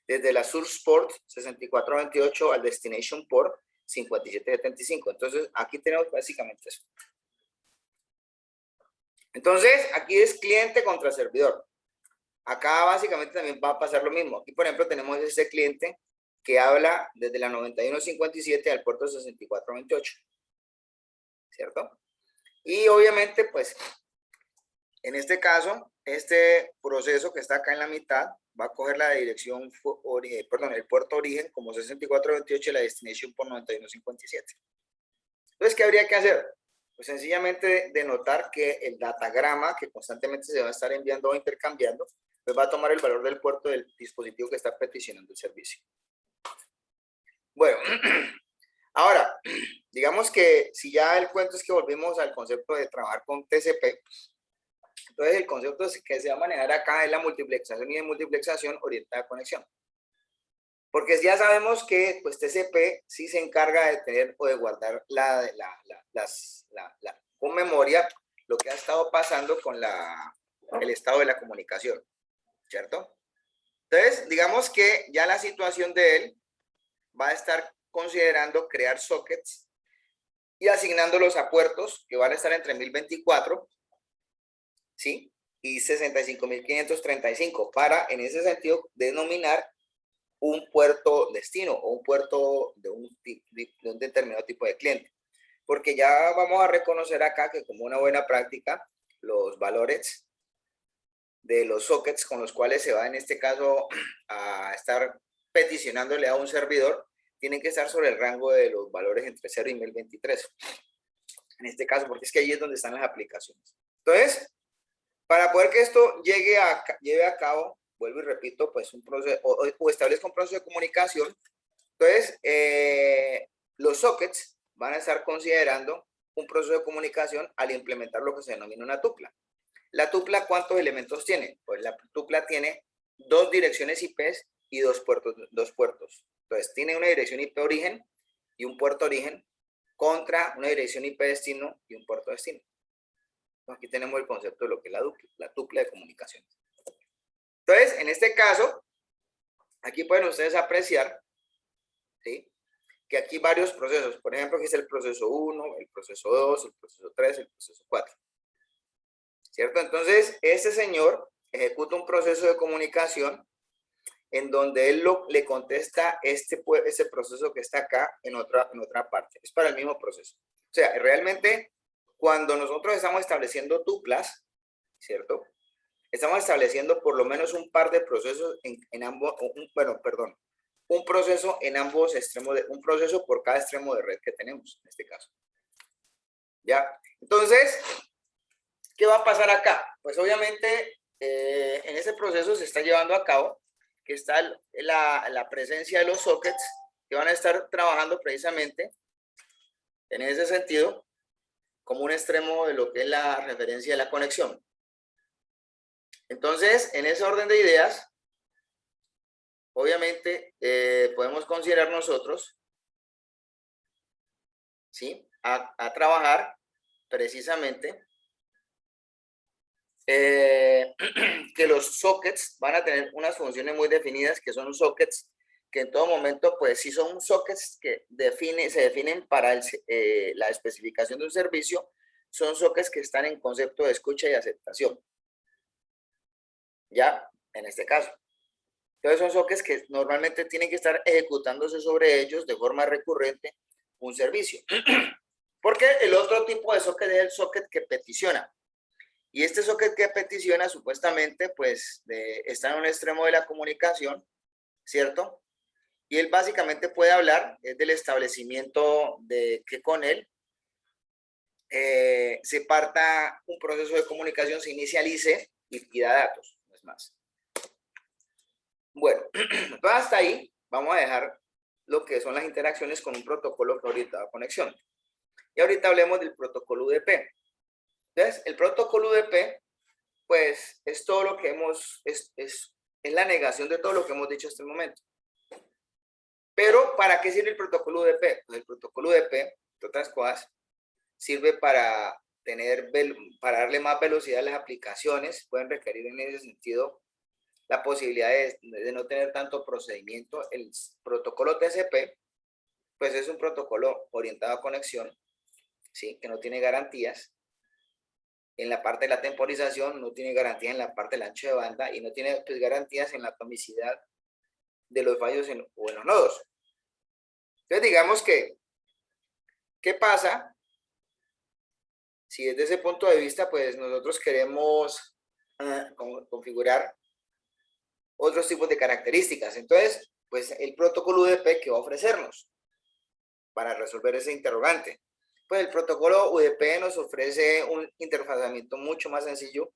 desde la source port 6428 al destination port 5775. Entonces, aquí tenemos básicamente eso. Entonces, aquí es cliente contra servidor. Acá básicamente también va a pasar lo mismo. Aquí, por ejemplo, tenemos este cliente que habla desde la 9157 al puerto 6428. ¿Cierto? Y obviamente, pues, en este caso, este proceso que está acá en la mitad va a coger la dirección, el puerto origen como 6428 y la destination por 9157. Entonces, ¿qué habría que hacer? Pues sencillamente denotar que el datagrama que constantemente se va a estar enviando o intercambiando, pues va a tomar el valor del puerto del dispositivo que está peticionando el servicio. Bueno, ahora, digamos que si ya el cuento es que volvimos al concepto de trabajar con TCP, entonces el concepto que se va a manejar acá es la multiplexación y demultiplexación orientada a conexión. Porque ya sabemos que pues, TCP sí se encarga de tener o de guardar con memoria lo que ha estado pasando con el estado de la comunicación, ¿cierto? Entonces, digamos que ya la situación de él va a estar considerando crear sockets y asignándolos a puertos que van a estar entre 1024, ¿sí? Y 65.535 para, en ese sentido, denominar un puerto destino o un puerto de un determinado tipo de cliente. Porque ya vamos a reconocer acá que como una buena práctica, los valores de los sockets con los cuales se va en este caso a estar peticionándole a un servidor, tienen que estar sobre el rango de los valores entre 0 y 1023. En este caso, porque es que ahí es donde están las aplicaciones. Entonces, para poder que esto lleve a cabo, vuelvo y repito, pues un proceso o establezca un proceso de comunicación. Entonces, los sockets van a estar considerando un proceso de comunicación al implementar lo que se denomina una tupla. La tupla, ¿cuántos elementos tiene? Pues la tupla tiene 2 direcciones IP y 2 puertos. Entonces, tiene una dirección IP origen y un puerto origen contra una dirección IP destino y un puerto destino. Aquí tenemos el concepto de lo que es la tupla de comunicación. Entonces, en este caso, aquí pueden ustedes apreciar, ¿sí?, que aquí varios procesos, por ejemplo, aquí está el proceso 1, el proceso 2, el proceso 3, el proceso 4. ¿Cierto? Entonces, este señor ejecuta un proceso de comunicación en donde él le contesta ese proceso que está acá en otra parte. Es para el mismo proceso. O sea, realmente, cuando nosotros estamos estableciendo tuplas, ¿cierto? Estamos estableciendo por lo menos un par de procesos en ambos, un proceso en ambos extremos, un proceso por cada extremo de red que tenemos, en este caso. ¿Ya? Entonces, ¿qué va a pasar acá? Pues obviamente, en ese proceso se está llevando a cabo que está la presencia de los sockets que van a estar trabajando precisamente en ese sentido como un extremo de lo que es la referencia de la conexión. Entonces, en ese orden de ideas, obviamente, podemos considerar nosotros, ¿sí?, a trabajar precisamente que los sockets van a tener unas funciones muy definidas, que son sockets que en todo momento, pues sí son sockets que se definen para la especificación de un servicio, son sockets que están en concepto de escucha y aceptación. Ya, en este caso. Entonces son sockets que normalmente tienen que estar ejecutándose sobre ellos de forma recurrente un servicio. Porque el otro tipo de socket es el socket que peticiona. Y este socket que peticiona supuestamente pues está en un extremo de la comunicación, ¿cierto? Y él básicamente puede hablar del establecimiento de que con él se parta un proceso de comunicación, se inicialice y pida datos, no es más. Bueno, entonces hasta ahí vamos a dejar lo que son las interacciones con un protocolo que orientado a conexión. Y ahorita hablemos del protocolo UDP. Entonces, el protocolo UDP, pues, es todo lo que es la negación de todo lo que hemos dicho hasta el momento. Pero, ¿para qué sirve el protocolo UDP? Pues el protocolo UDP, entre otras cosas, sirve para darle más velocidad a las aplicaciones. Pueden requerir en ese sentido la posibilidad de no tener tanto procedimiento. El protocolo TCP, pues es un protocolo orientado a conexión, ¿sí? Que no tiene garantías en la parte de la temporización, no tiene garantías en la parte del ancho de banda y no tiene pues, garantías en la atomicidad de los fallos o en los nodos. Entonces digamos que, ¿qué pasa? Si desde ese punto de vista, pues nosotros queremos configurar otros tipos de características. Entonces, pues el protocolo UDP que va a ofrecernos para resolver ese interrogante. Pues el protocolo UDP nos ofrece un interfazamiento mucho más sencillo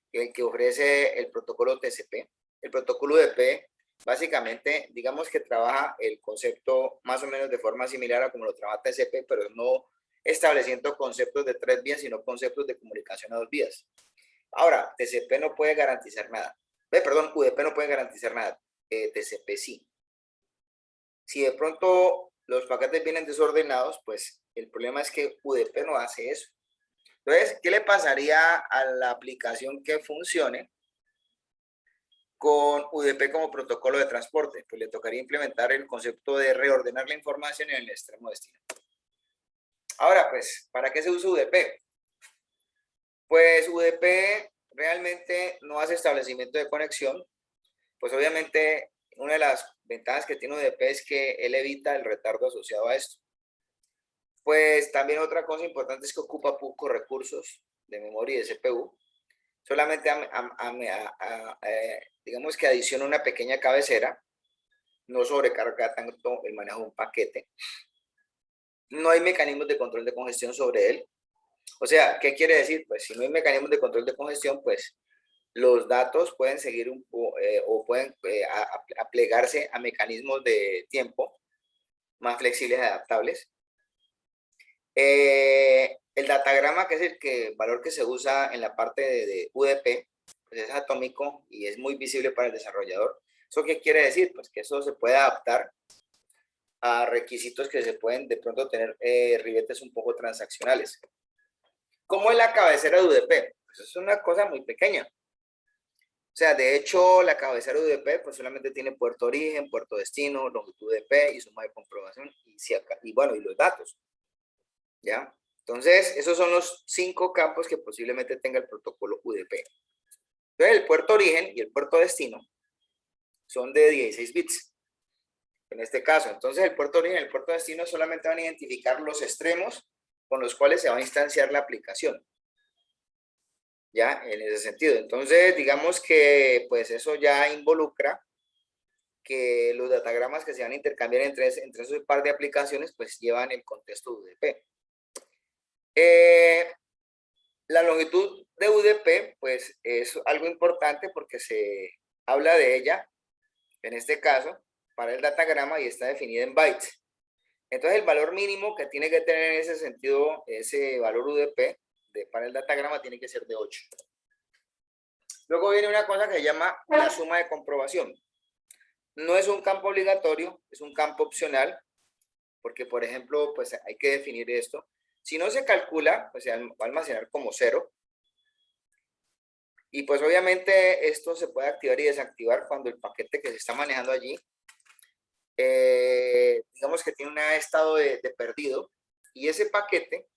que el que ofrece el protocolo TCP. El protocolo UDP básicamente, digamos que trabaja el concepto más o menos de forma similar a como lo trabaja TCP, pero no estableciendo conceptos de 3 vías, sino conceptos de comunicación a 2 vías. Ahora, TCP no puede garantizar nada. Perdón, UDP no puede garantizar nada. TCP sí. Si de pronto los paquetes vienen desordenados, pues el problema es que UDP no hace eso. Entonces, ¿qué le pasaría a la aplicación que funcione con UDP como protocolo de transporte? Pues le tocaría implementar el concepto de reordenar la información en el extremo destino. Ahora, pues, ¿para qué se usa UDP? Pues UDP realmente no hace establecimiento de conexión. Pues obviamente una de las ventajas que tiene UDP es que él evita el retardo asociado a esto. Pues también otra cosa importante es que ocupa pocos recursos de memoria y de CPU. Solamente digamos que adiciona una pequeña cabecera, no sobrecarga tanto el manejo de un paquete. No hay mecanismos de control de congestión sobre él. O sea, ¿qué quiere decir? Pues si no hay mecanismos de control de congestión, pues los datos pueden seguir o pueden aplegarse a mecanismos de tiempo más flexibles y adaptables. El datagrama, que es el valor que se usa en la parte de UDP, pues es atómico y es muy visible para el desarrollador. ¿Eso qué quiere decir? Pues que eso se puede adaptar a requisitos que se pueden de pronto tener ribetes un poco transaccionales. ¿Cómo es la cabecera de UDP? Pues es una cosa muy pequeña. O sea, de hecho, la cabecera UDP pues solamente tiene puerto origen, puerto destino, longitud UDP y suma de comprobación y bueno, y los datos. ¿Ya? Entonces, esos son los 5 campos que posiblemente tenga el protocolo UDP. Entonces, el puerto origen y el puerto destino son de 16 bits. En este caso, entonces el puerto origen y el puerto destino solamente van a identificar los extremos con los cuales se va a instanciar la aplicación. ¿Ya? En ese sentido. Entonces, digamos que pues eso ya involucra que los datagramas que se van a intercambiar entre esos par de aplicaciones pues llevan el contexto UDP. La longitud de UDP pues es algo importante porque se habla de ella, en este caso, para el datagrama y está definida en bytes. Entonces el valor mínimo que tiene que tener en ese sentido, ese valor UDP para el datagrama tiene que ser de 8. Luego viene una cosa que se llama la suma de comprobación. No es un campo obligatorio, es un campo opcional, porque por ejemplo, pues hay que definir esto. Si no se calcula, pues se va a almacenar como 0. Y pues obviamente esto se puede activar y desactivar cuando el paquete que se está manejando allí, digamos que tiene un estado de perdido, y ese paquete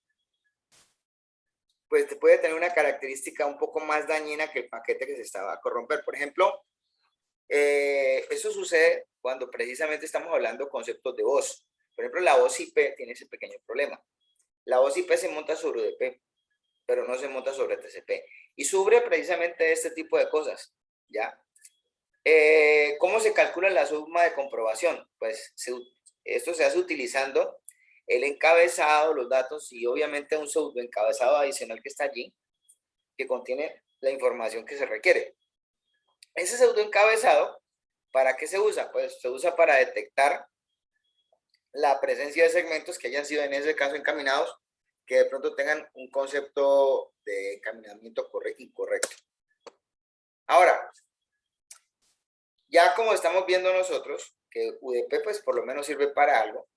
pues puede tener una característica un poco más dañina que el paquete que se estaba a corromper. Por ejemplo, eso sucede cuando precisamente estamos hablando de conceptos de voz. Por ejemplo, la voz IP tiene ese pequeño problema. La voz IP se monta sobre UDP, pero no se monta sobre TCP. Y sufre precisamente este tipo de cosas, ¿ya? ¿Cómo se calcula la suma de comprobación? Pues esto se hace utilizando el encabezado, los datos y obviamente un pseudoencabezado adicional que está allí, que contiene la información que se requiere. Ese pseudoencabezado, ¿para qué se usa? Pues se usa para detectar la presencia de segmentos que hayan sido en ese caso encaminados, que de pronto tengan un concepto de encaminamiento incorrecto. Ahora, ya como estamos viendo nosotros, que UDP pues por lo menos sirve para algo,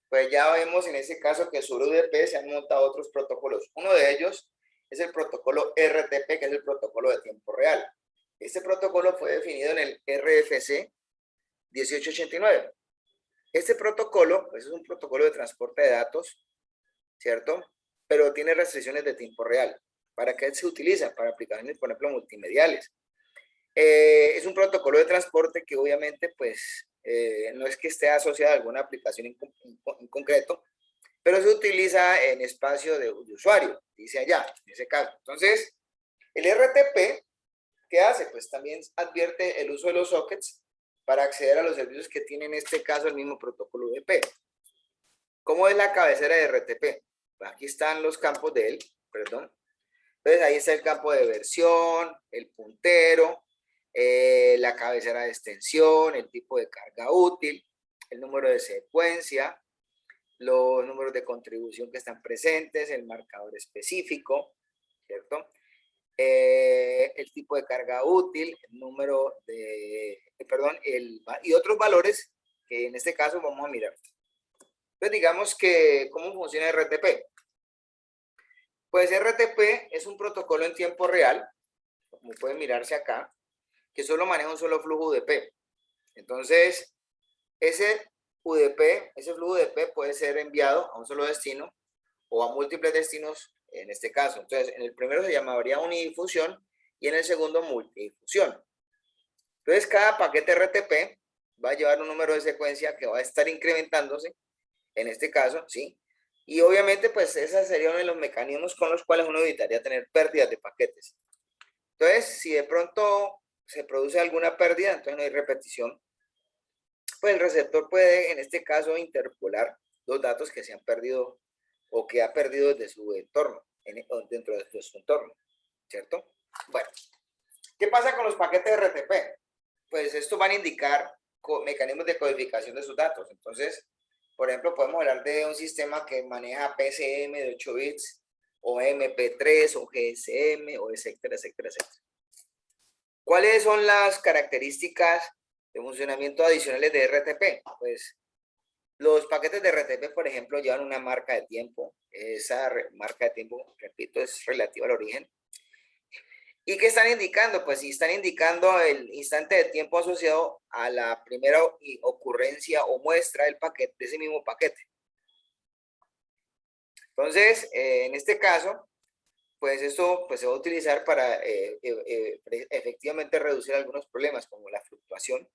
pues ya vemos en este caso que sobre UDP se han montado otros protocolos. Uno de ellos es el protocolo RTP, que es el protocolo de tiempo real. Este protocolo fue definido en el RFC 1889. Este protocolo pues, es un protocolo de transporte de datos, ¿cierto? Pero tiene restricciones de tiempo real. ¿Para qué se utiliza? Para aplicaciones, por ejemplo, multimediales. Es un protocolo de transporte que obviamente pues no es que esté asociado a alguna aplicación en concreto, pero se utiliza en espacio de usuario, dice allá, en ese caso. Entonces, el RTP, ¿qué hace? Pues también advierte el uso de los sockets para acceder a los servicios que tiene en este caso el mismo protocolo UDP. ¿Cómo es la cabecera de RTP? Pues aquí están los campos de él, perdón. Entonces ahí está el campo de versión, el puntero, la cabecera de extensión, el tipo de carga útil, el número de secuencia, los números de contribución que están presentes, el marcador específico, ¿cierto? El tipo de carga útil, el número de, y otros valores que en este caso vamos a mirar. Entonces digamos que, ¿cómo funciona RTP? Pues RTP es un protocolo en tiempo real, como pueden mirarse acá, que solo maneja un solo flujo UDP. Entonces, ese UDP, ese flujo UDP puede ser enviado a un solo destino o a múltiples destinos en este caso. Entonces, en el primero se llamaría unidifusión y en el segundo multidifusión. Entonces, cada paquete RTP va a llevar un número de secuencia que va a estar incrementándose, en este caso, ¿sí? Y obviamente, pues, ese sería uno de los mecanismos con los cuales uno evitaría tener pérdidas de paquetes. Entonces, si de pronto se produce alguna pérdida, entonces no hay repetición, pues el receptor puede, en este caso, interpolar los datos que se han perdido o que ha perdido desde su entorno, dentro de su entorno, ¿cierto? Bueno, ¿qué pasa con los paquetes de RTP? Pues estos van a indicar mecanismos de codificación de sus datos. Entonces, por ejemplo, podemos hablar de un sistema que maneja PCM de 8 bits, o MP3, o GSM, o etcétera, etcétera, etcétera. ¿Cuáles son las características de funcionamiento adicionales de RTP? Pues los paquetes de RTP, por ejemplo, llevan una marca de tiempo. Esa marca de tiempo, repito, es relativa al origen. ¿Y qué están indicando? Pues sí, están indicando el instante de tiempo asociado a la primera ocurrencia o muestra del paquete, de ese mismo paquete. Entonces, en este caso, pues esto pues, se va a utilizar para efectivamente reducir algunos problemas, como la fluctuación,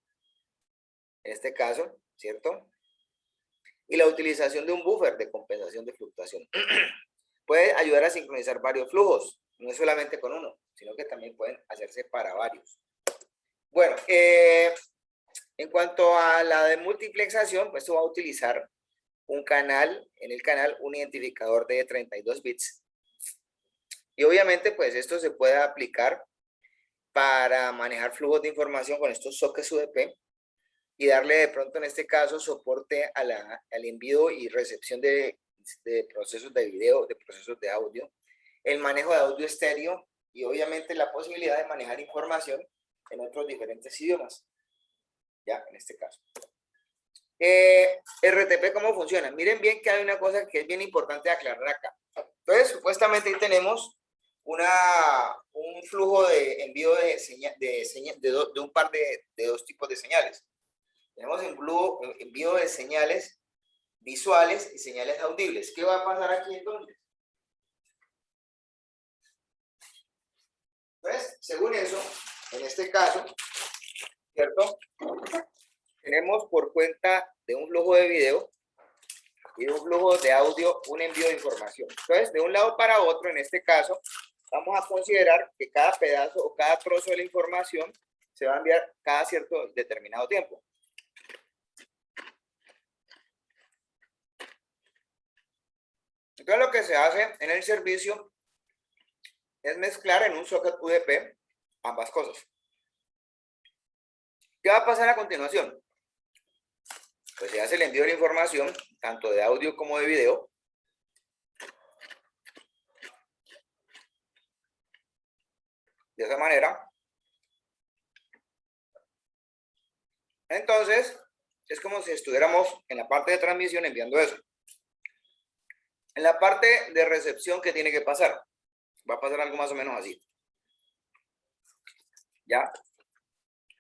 en este caso, ¿cierto? Y la utilización de un buffer de compensación de fluctuación. Puede ayudar a sincronizar varios flujos, no es solamente con uno, sino que también pueden hacerse para varios. Bueno, en cuanto a la de multiplexación, pues esto va a utilizar un canal, en el canal un identificador de 32 bits. Y obviamente, pues esto se puede aplicar para manejar flujos de información con estos sockets UDP y darle de pronto en este caso soporte al envío y recepción de procesos de video, de procesos de audio, el manejo de audio estéreo y obviamente la posibilidad de manejar información en otros diferentes idiomas, ya en este caso. RTP, ¿cómo funciona? Miren bien que hay una cosa que es bien importante aclarar acá. Entonces, supuestamente ahí tenemos un flujo de envío de un par de dos tipos de señales. Tenemos envío de señales visuales y señales audibles. ¿Qué va a pasar aquí entonces? Pues, según eso, en este caso, ¿cierto? Tenemos por cuenta de un flujo de video y de un flujo de audio un envío de información. Entonces, de un lado para otro, en este caso, vamos a considerar que cada pedazo o cada trozo de la información se va a enviar cada cierto determinado tiempo. Entonces, lo que se hace en el servicio es mezclar en un socket UDP ambas cosas. ¿Qué va a pasar a continuación? Pues se hace el envío de la información, tanto de audio como de video. De esa manera. Entonces, es como si estuviéramos en la parte de transmisión enviando eso. En la parte de recepción, ¿qué tiene que pasar? Va a pasar algo más o menos así. ¿Ya?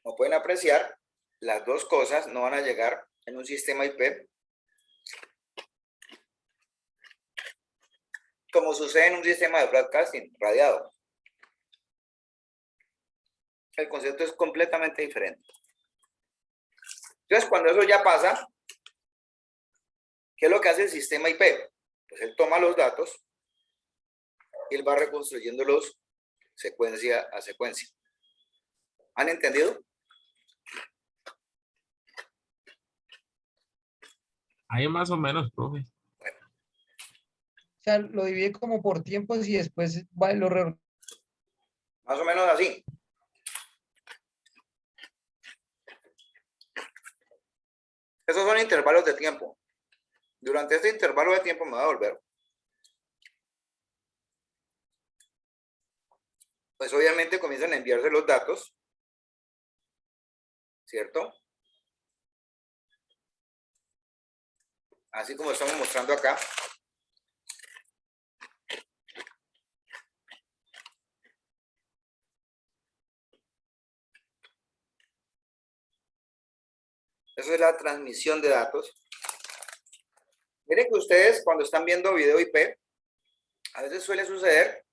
Como pueden apreciar, las dos cosas no van a llegar en un sistema IP como sucede en un sistema de broadcasting radiado. El concepto es completamente diferente. Entonces, cuando eso ya pasa, ¿qué es lo que hace el sistema IP? Pues él toma los datos y él va reconstruyéndolos secuencia a secuencia. ¿Han entendido? Ahí más o menos, profe. O sea, lo divide como por tiempos y después va y lo Más o menos así. Esos son intervalos de tiempo. Durante este intervalo de tiempo me va a volver. Pues obviamente comienzan a enviarse los datos, ¿cierto? Así como estamos mostrando acá. Eso es la transmisión de datos. Miren que ustedes cuando están viendo video IP, a veces suele suceder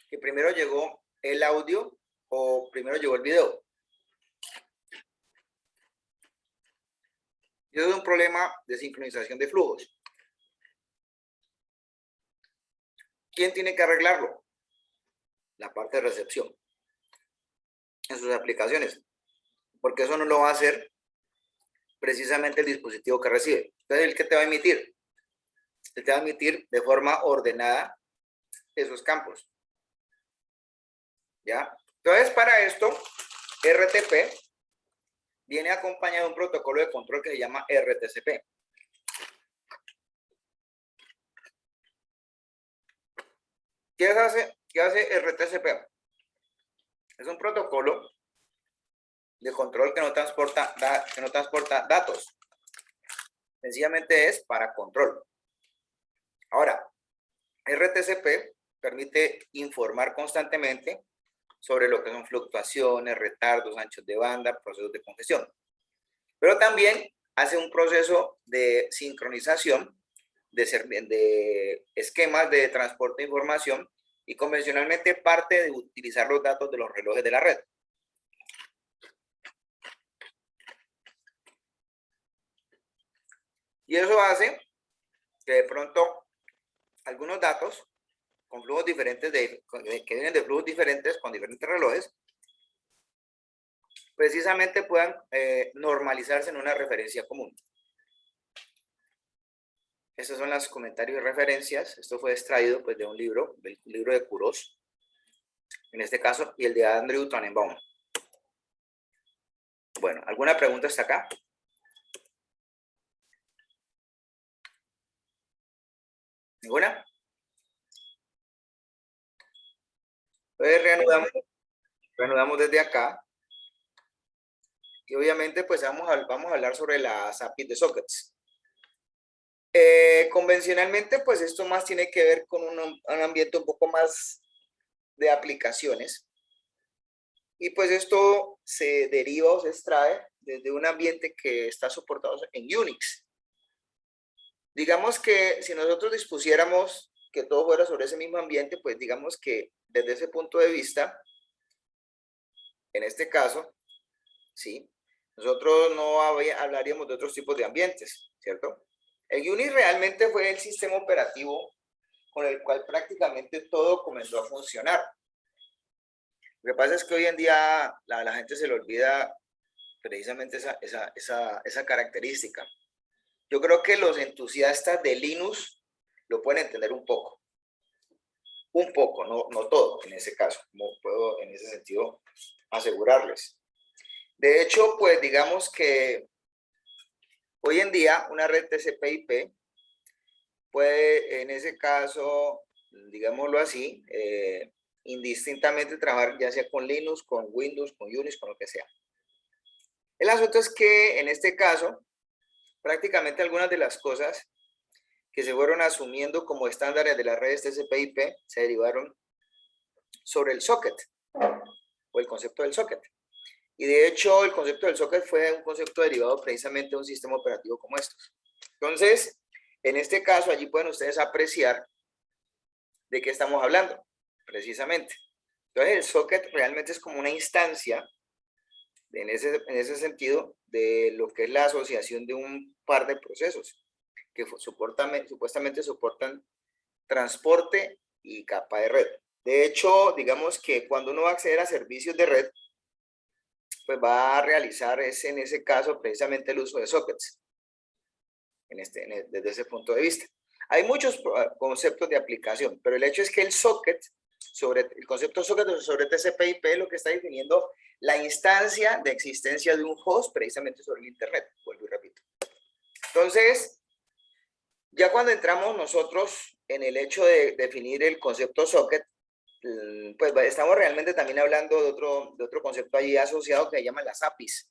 que primero llegó el audio o primero llegó el video. Y eso es un problema de sincronización de flujos. ¿Quién tiene que arreglarlo? La parte de recepción en sus aplicaciones, porque eso no lo va a hacer precisamente el dispositivo que recibe. Entonces, ¿el que te va a emitir? Él te va a emitir de forma ordenada esos campos. ¿Ya? Entonces, para esto, RTP viene acompañado de un protocolo de control que se llama RTCP. ¿Qué hace RTCP? Es un protocolo de control que no transporta datos. Sencillamente es para control. Ahora, RTCP permite informar constantemente sobre lo que son fluctuaciones, retardos, anchos de banda, procesos de congestión. Pero también hace un proceso de sincronización de esquemas de transporte de información y convencionalmente parte de utilizar los datos de los relojes de la red. Y eso hace que de pronto algunos datos con flujos diferentes, que vienen de flujos diferentes con diferentes relojes, precisamente puedan normalizarse en una referencia común. Estos son los comentarios y referencias. Esto fue extraído pues, de un libro, del libro de Kuros, en este caso, y el de Andrew Tannenbaum. Bueno, ¿alguna pregunta hasta acá? ¿Ninguna? Entonces reanudamos desde acá. Y obviamente pues vamos a hablar sobre las APIs de sockets. Convencionalmente pues esto más tiene que ver con un ambiente un poco más de aplicaciones. Y pues esto se deriva o se extrae desde un ambiente que está soportado en Unix. Digamos que si nosotros dispusiéramos que todo fuera sobre ese mismo ambiente, pues digamos que desde ese punto de vista, en este caso, ¿sí? Nosotros no hablaríamos de otros tipos de ambientes, ¿cierto? El Unix realmente fue el sistema operativo con el cual prácticamente todo comenzó a funcionar. Lo que pasa es que hoy en día la gente se le olvida precisamente esa característica. Yo creo que los entusiastas de Linux lo pueden entender un poco, no todo en ese caso, como puedo en ese sentido asegurarles. De hecho, pues digamos que hoy en día una red TCP/IP puede en ese caso, digámoslo así, indistintamente trabajar ya sea con Linux, con Windows, con Unix, con lo que sea. El asunto es que en este caso, prácticamente algunas de las cosas que se fueron asumiendo como estándares de las redes TCP/IP se derivaron sobre el socket o el concepto del socket. Y de hecho, el concepto del socket fue un concepto derivado precisamente de un sistema operativo como estos. Entonces, en este caso, allí pueden ustedes apreciar de qué estamos hablando, precisamente. Entonces, el socket realmente es como una instancia, en ese sentido, de lo que es la asociación de un par de procesos que supuestamente soportan transporte y capa de red. De hecho, digamos que cuando uno va a acceder a servicios de red, pues va a realizar en ese caso precisamente el uso de sockets, desde ese punto de vista. Hay muchos conceptos de aplicación, pero el hecho es que el concepto socket sobre TCP/IP es lo que está definiendo la instancia de existencia de un host precisamente sobre el Internet, vuelvo y repito. Entonces, ya cuando entramos nosotros en el hecho de definir el concepto socket, pues estamos realmente también hablando de otro concepto allí asociado que se llama las APIs.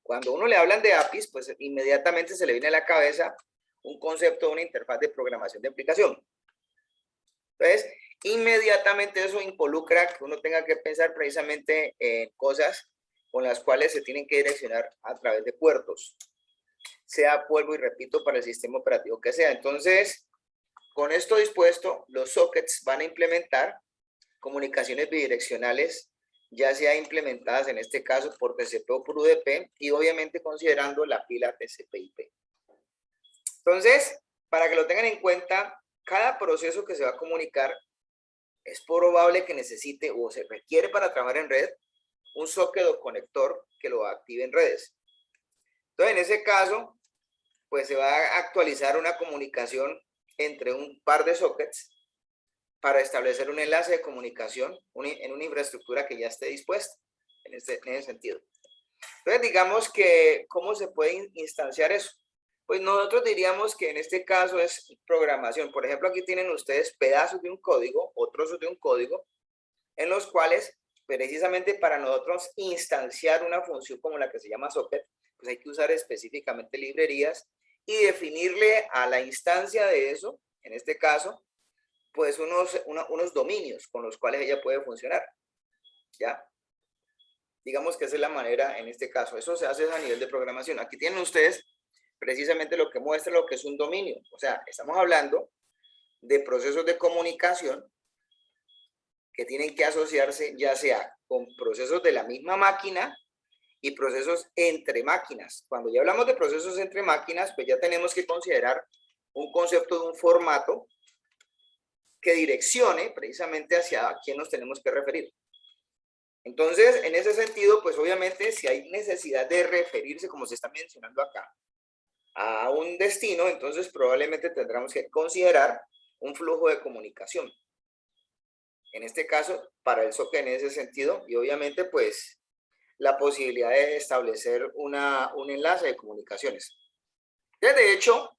Cuando uno le hablan de APIs, pues inmediatamente se le viene a la cabeza un concepto de una interfaz de programación de aplicación. Entonces, inmediatamente eso involucra que uno tenga que pensar precisamente en cosas con las cuales se tienen que direccionar a través de puertos, sea, vuelvo y repito, para el sistema operativo que sea. Entonces, con esto dispuesto, los sockets van a implementar comunicaciones bidireccionales, ya sea implementadas en este caso por TCP o por UDP, y obviamente considerando la pila TCP/IP. Entonces, para que lo tengan en cuenta, cada proceso que se va a comunicar es probable que necesite o se requiere para trabajar en red un socket o conector que lo active en redes. Entonces, en ese caso, pues se va a actualizar una comunicación entre un par de sockets para establecer un enlace de comunicación en una infraestructura que ya esté dispuesta en ese sentido. Entonces, digamos que, ¿cómo se puede instanciar eso? Pues nosotros diríamos que en este caso es programación. Por ejemplo, aquí tienen ustedes pedazos de un código o trozos de un código en los cuales, precisamente para nosotros instanciar una función como la que se llama socket, pues hay que usar específicamente librerías y definirle a la instancia de eso, en este caso, pues unos dominios con los cuales ella puede funcionar, ¿ya? Digamos que esa es la manera en este caso. Eso se hace a nivel de programación. Aquí tienen ustedes precisamente lo que muestra lo que es un dominio. O sea, estamos hablando de procesos de comunicación que tienen que asociarse ya sea con procesos de la misma máquina y procesos entre máquinas. Cuando ya hablamos de procesos entre máquinas, pues ya tenemos que considerar un concepto de un formato que direccione precisamente hacia a quién nos tenemos que referir. Entonces, en ese sentido, pues obviamente si hay necesidad de referirse, como se está mencionando acá, a un destino, entonces probablemente tendremos que considerar un flujo de comunicación. En este caso, para el socket en ese sentido, y obviamente pues la posibilidad de establecer un enlace de comunicaciones. De hecho,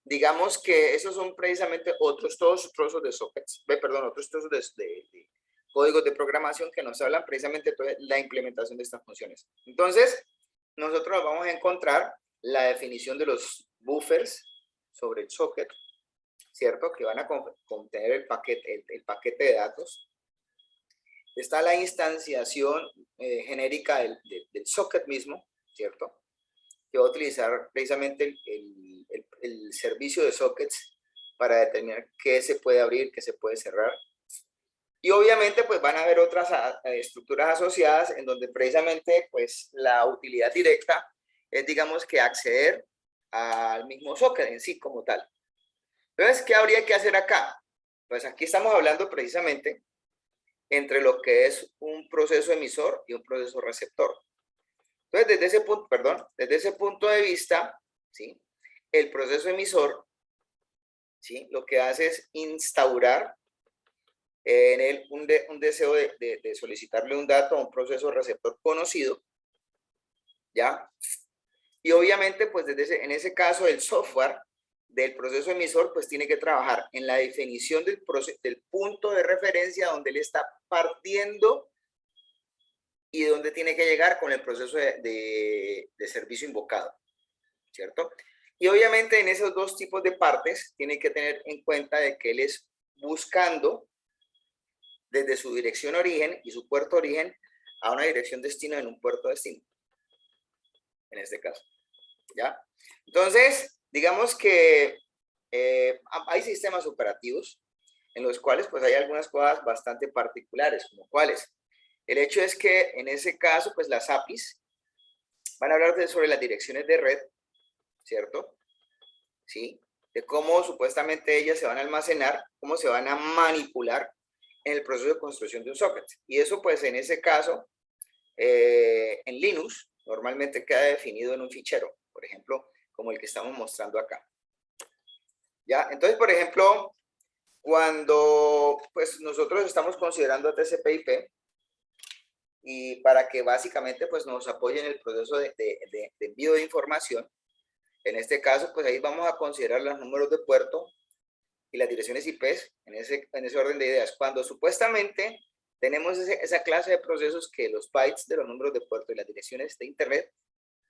digamos que esos son precisamente otros trozos de sockets, otros trozos de códigos de programación que nos hablan precisamente de la implementación de estas funciones. Entonces, nosotros vamos a encontrar la definición de los buffers sobre el socket, ¿cierto? Que van a contener el paquete de datos. está la instanciación genérica del socket mismo, ¿cierto? Que va a utilizar precisamente el servicio de sockets para determinar qué se puede abrir, qué se puede cerrar. Y obviamente pues van a haber otras estructuras asociadas en donde precisamente pues la utilidad directa es, digamos, que acceder al mismo socket en sí como tal. Entonces, ¿qué habría que hacer acá? Pues aquí estamos hablando precisamente entre lo que es un proceso emisor y un proceso receptor. Entonces, desde ese punto de vista, ¿sí? El proceso emisor, ¿sí? Lo que hace es instaurar en él un deseo de solicitarle un dato a un proceso receptor conocido, ¿ya? Y obviamente, pues en ese caso, el software del proceso emisor, pues tiene que trabajar en la definición del punto de referencia donde él está partiendo y donde tiene que llegar con el proceso de servicio invocado, ¿cierto? Y obviamente en esos dos tipos de partes tiene que tener en cuenta de que él es buscando desde su dirección origen y su puerto origen a una dirección destino en un puerto destino, en este caso, ¿ya? Entonces, digamos que hay sistemas operativos en los cuales pues hay algunas cosas bastante particulares, como cuáles. El hecho es que en ese caso, pues las APIs van a hablar sobre las direcciones de red, ¿cierto? ¿Sí? De cómo supuestamente ellas se van a almacenar, cómo se van a manipular en el proceso de construcción de un socket. Y eso pues en ese caso, en Linux, normalmente queda definido en un fichero, por ejemplo, como el que estamos mostrando acá. ¿Ya? Entonces, por ejemplo, cuando pues nosotros estamos considerando TCP/IP y para que básicamente pues nos apoyen en el proceso de envío de información, en este caso pues ahí vamos a considerar los números de puerto y las direcciones IPs en ese orden de ideas. Cuando supuestamente tenemos esa clase de procesos que los bytes de los números de puerto y las direcciones de internet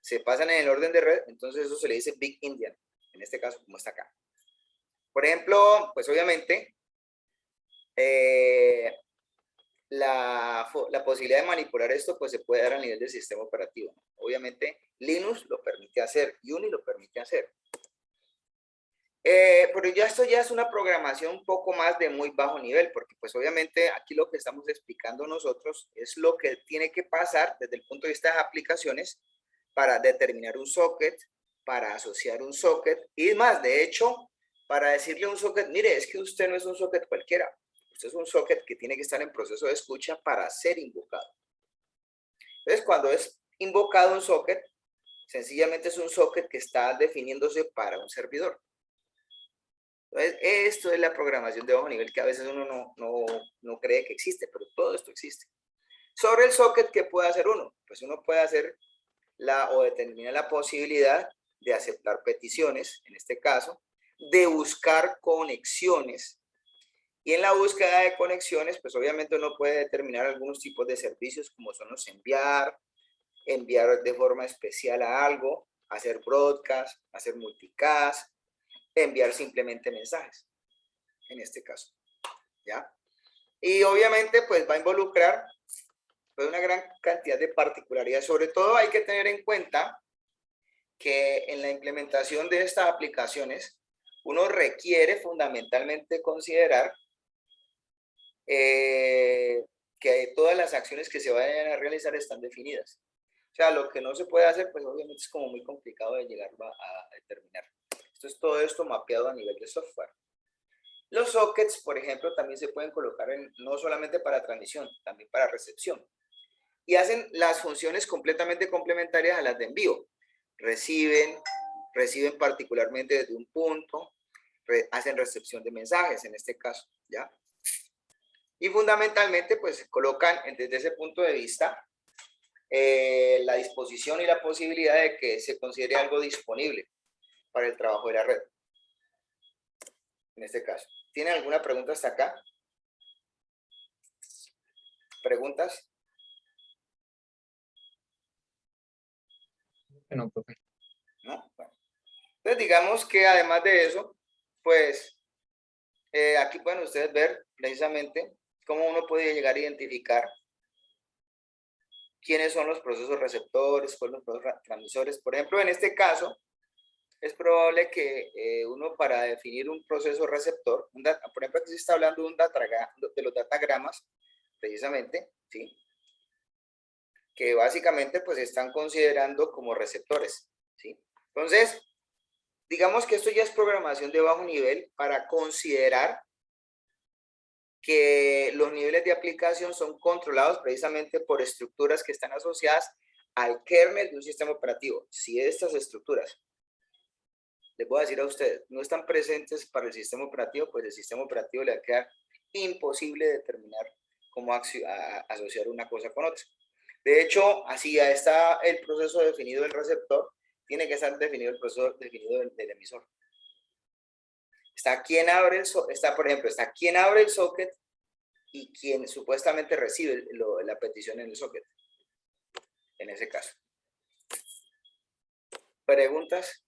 se pasan en el orden de red, entonces eso se le dice Big Endian, en este caso como está acá. Por ejemplo, pues obviamente la posibilidad de manipular esto pues se puede dar a nivel del sistema operativo. Obviamente Linux lo permite hacer, Unity lo permite hacer. Pero ya esto ya es una programación un poco más de muy bajo nivel, porque pues obviamente aquí lo que estamos explicando nosotros es lo que tiene que pasar desde el punto de vista de aplicaciones para determinar un socket, para asociar un socket y más, de hecho, para decirle a un socket, mire, es que usted no es un socket cualquiera, usted es un socket que tiene que estar en proceso de escucha para ser invocado. Entonces, cuando es invocado un socket, sencillamente es un socket que está definiéndose para un servidor. Entonces, esto es la programación de bajo nivel que a veces uno no cree que existe, pero todo esto existe. Sobre el socket, ¿qué puede hacer uno? Pues uno puede hacer o determinar la posibilidad de aceptar peticiones, en este caso, de buscar conexiones. Y en la búsqueda de conexiones, pues obviamente uno puede determinar algunos tipos de servicios como son los enviar de forma especial a algo, hacer broadcast, hacer multicast, enviar simplemente mensajes, en este caso, ¿ya? Y obviamente pues va a involucrar pues una gran cantidad de particularidades. Sobre todo hay que tener en cuenta que en la implementación de estas aplicaciones uno requiere fundamentalmente considerar que todas las acciones que se vayan a realizar están definidas. O sea, lo que no se puede hacer, pues obviamente es como muy complicado de llegar a determinar. Todo esto mapeado a nivel de software. Los sockets, por ejemplo, también se pueden colocar no solamente para transmisión, también para recepción. Y hacen las funciones completamente complementarias a las de envío. Reciben particularmente desde un punto, hacen recepción de mensajes en este caso, ¿ya? Y fundamentalmente, pues colocan desde ese punto de vista la disposición y la posibilidad de que se considere algo disponible para el trabajo de la red. En este caso. ¿Tienen alguna pregunta hasta acá? ¿Preguntas? No, profe. ¿No? Bueno. Entonces, digamos que además de eso, pues aquí pueden ustedes ver precisamente ¿Cómo uno puede llegar a identificar quiénes son los procesos receptores, cuáles son los procesos transmisores? Por ejemplo, en este caso, es probable que uno para definir un proceso receptor, por ejemplo, aquí se está hablando de los datagramas, precisamente, ¿sí? Que básicamente pues están considerando como receptores, ¿sí? Entonces, digamos que esto ya es programación de bajo nivel para considerar que los niveles de aplicación son controlados precisamente por estructuras que están asociadas al kernel de un sistema operativo. Si estas estructuras, les voy a decir a ustedes, no están presentes para el sistema operativo, pues el sistema operativo le va a quedar imposible determinar cómo asociar una cosa con otra. De hecho, así ya está el proceso definido del receptor, tiene que estar definido el proceso definido del emisor. Está quien abre por ejemplo, está quien abre el socket y quien supuestamente recibe la petición en el socket. En ese caso. ¿Preguntas?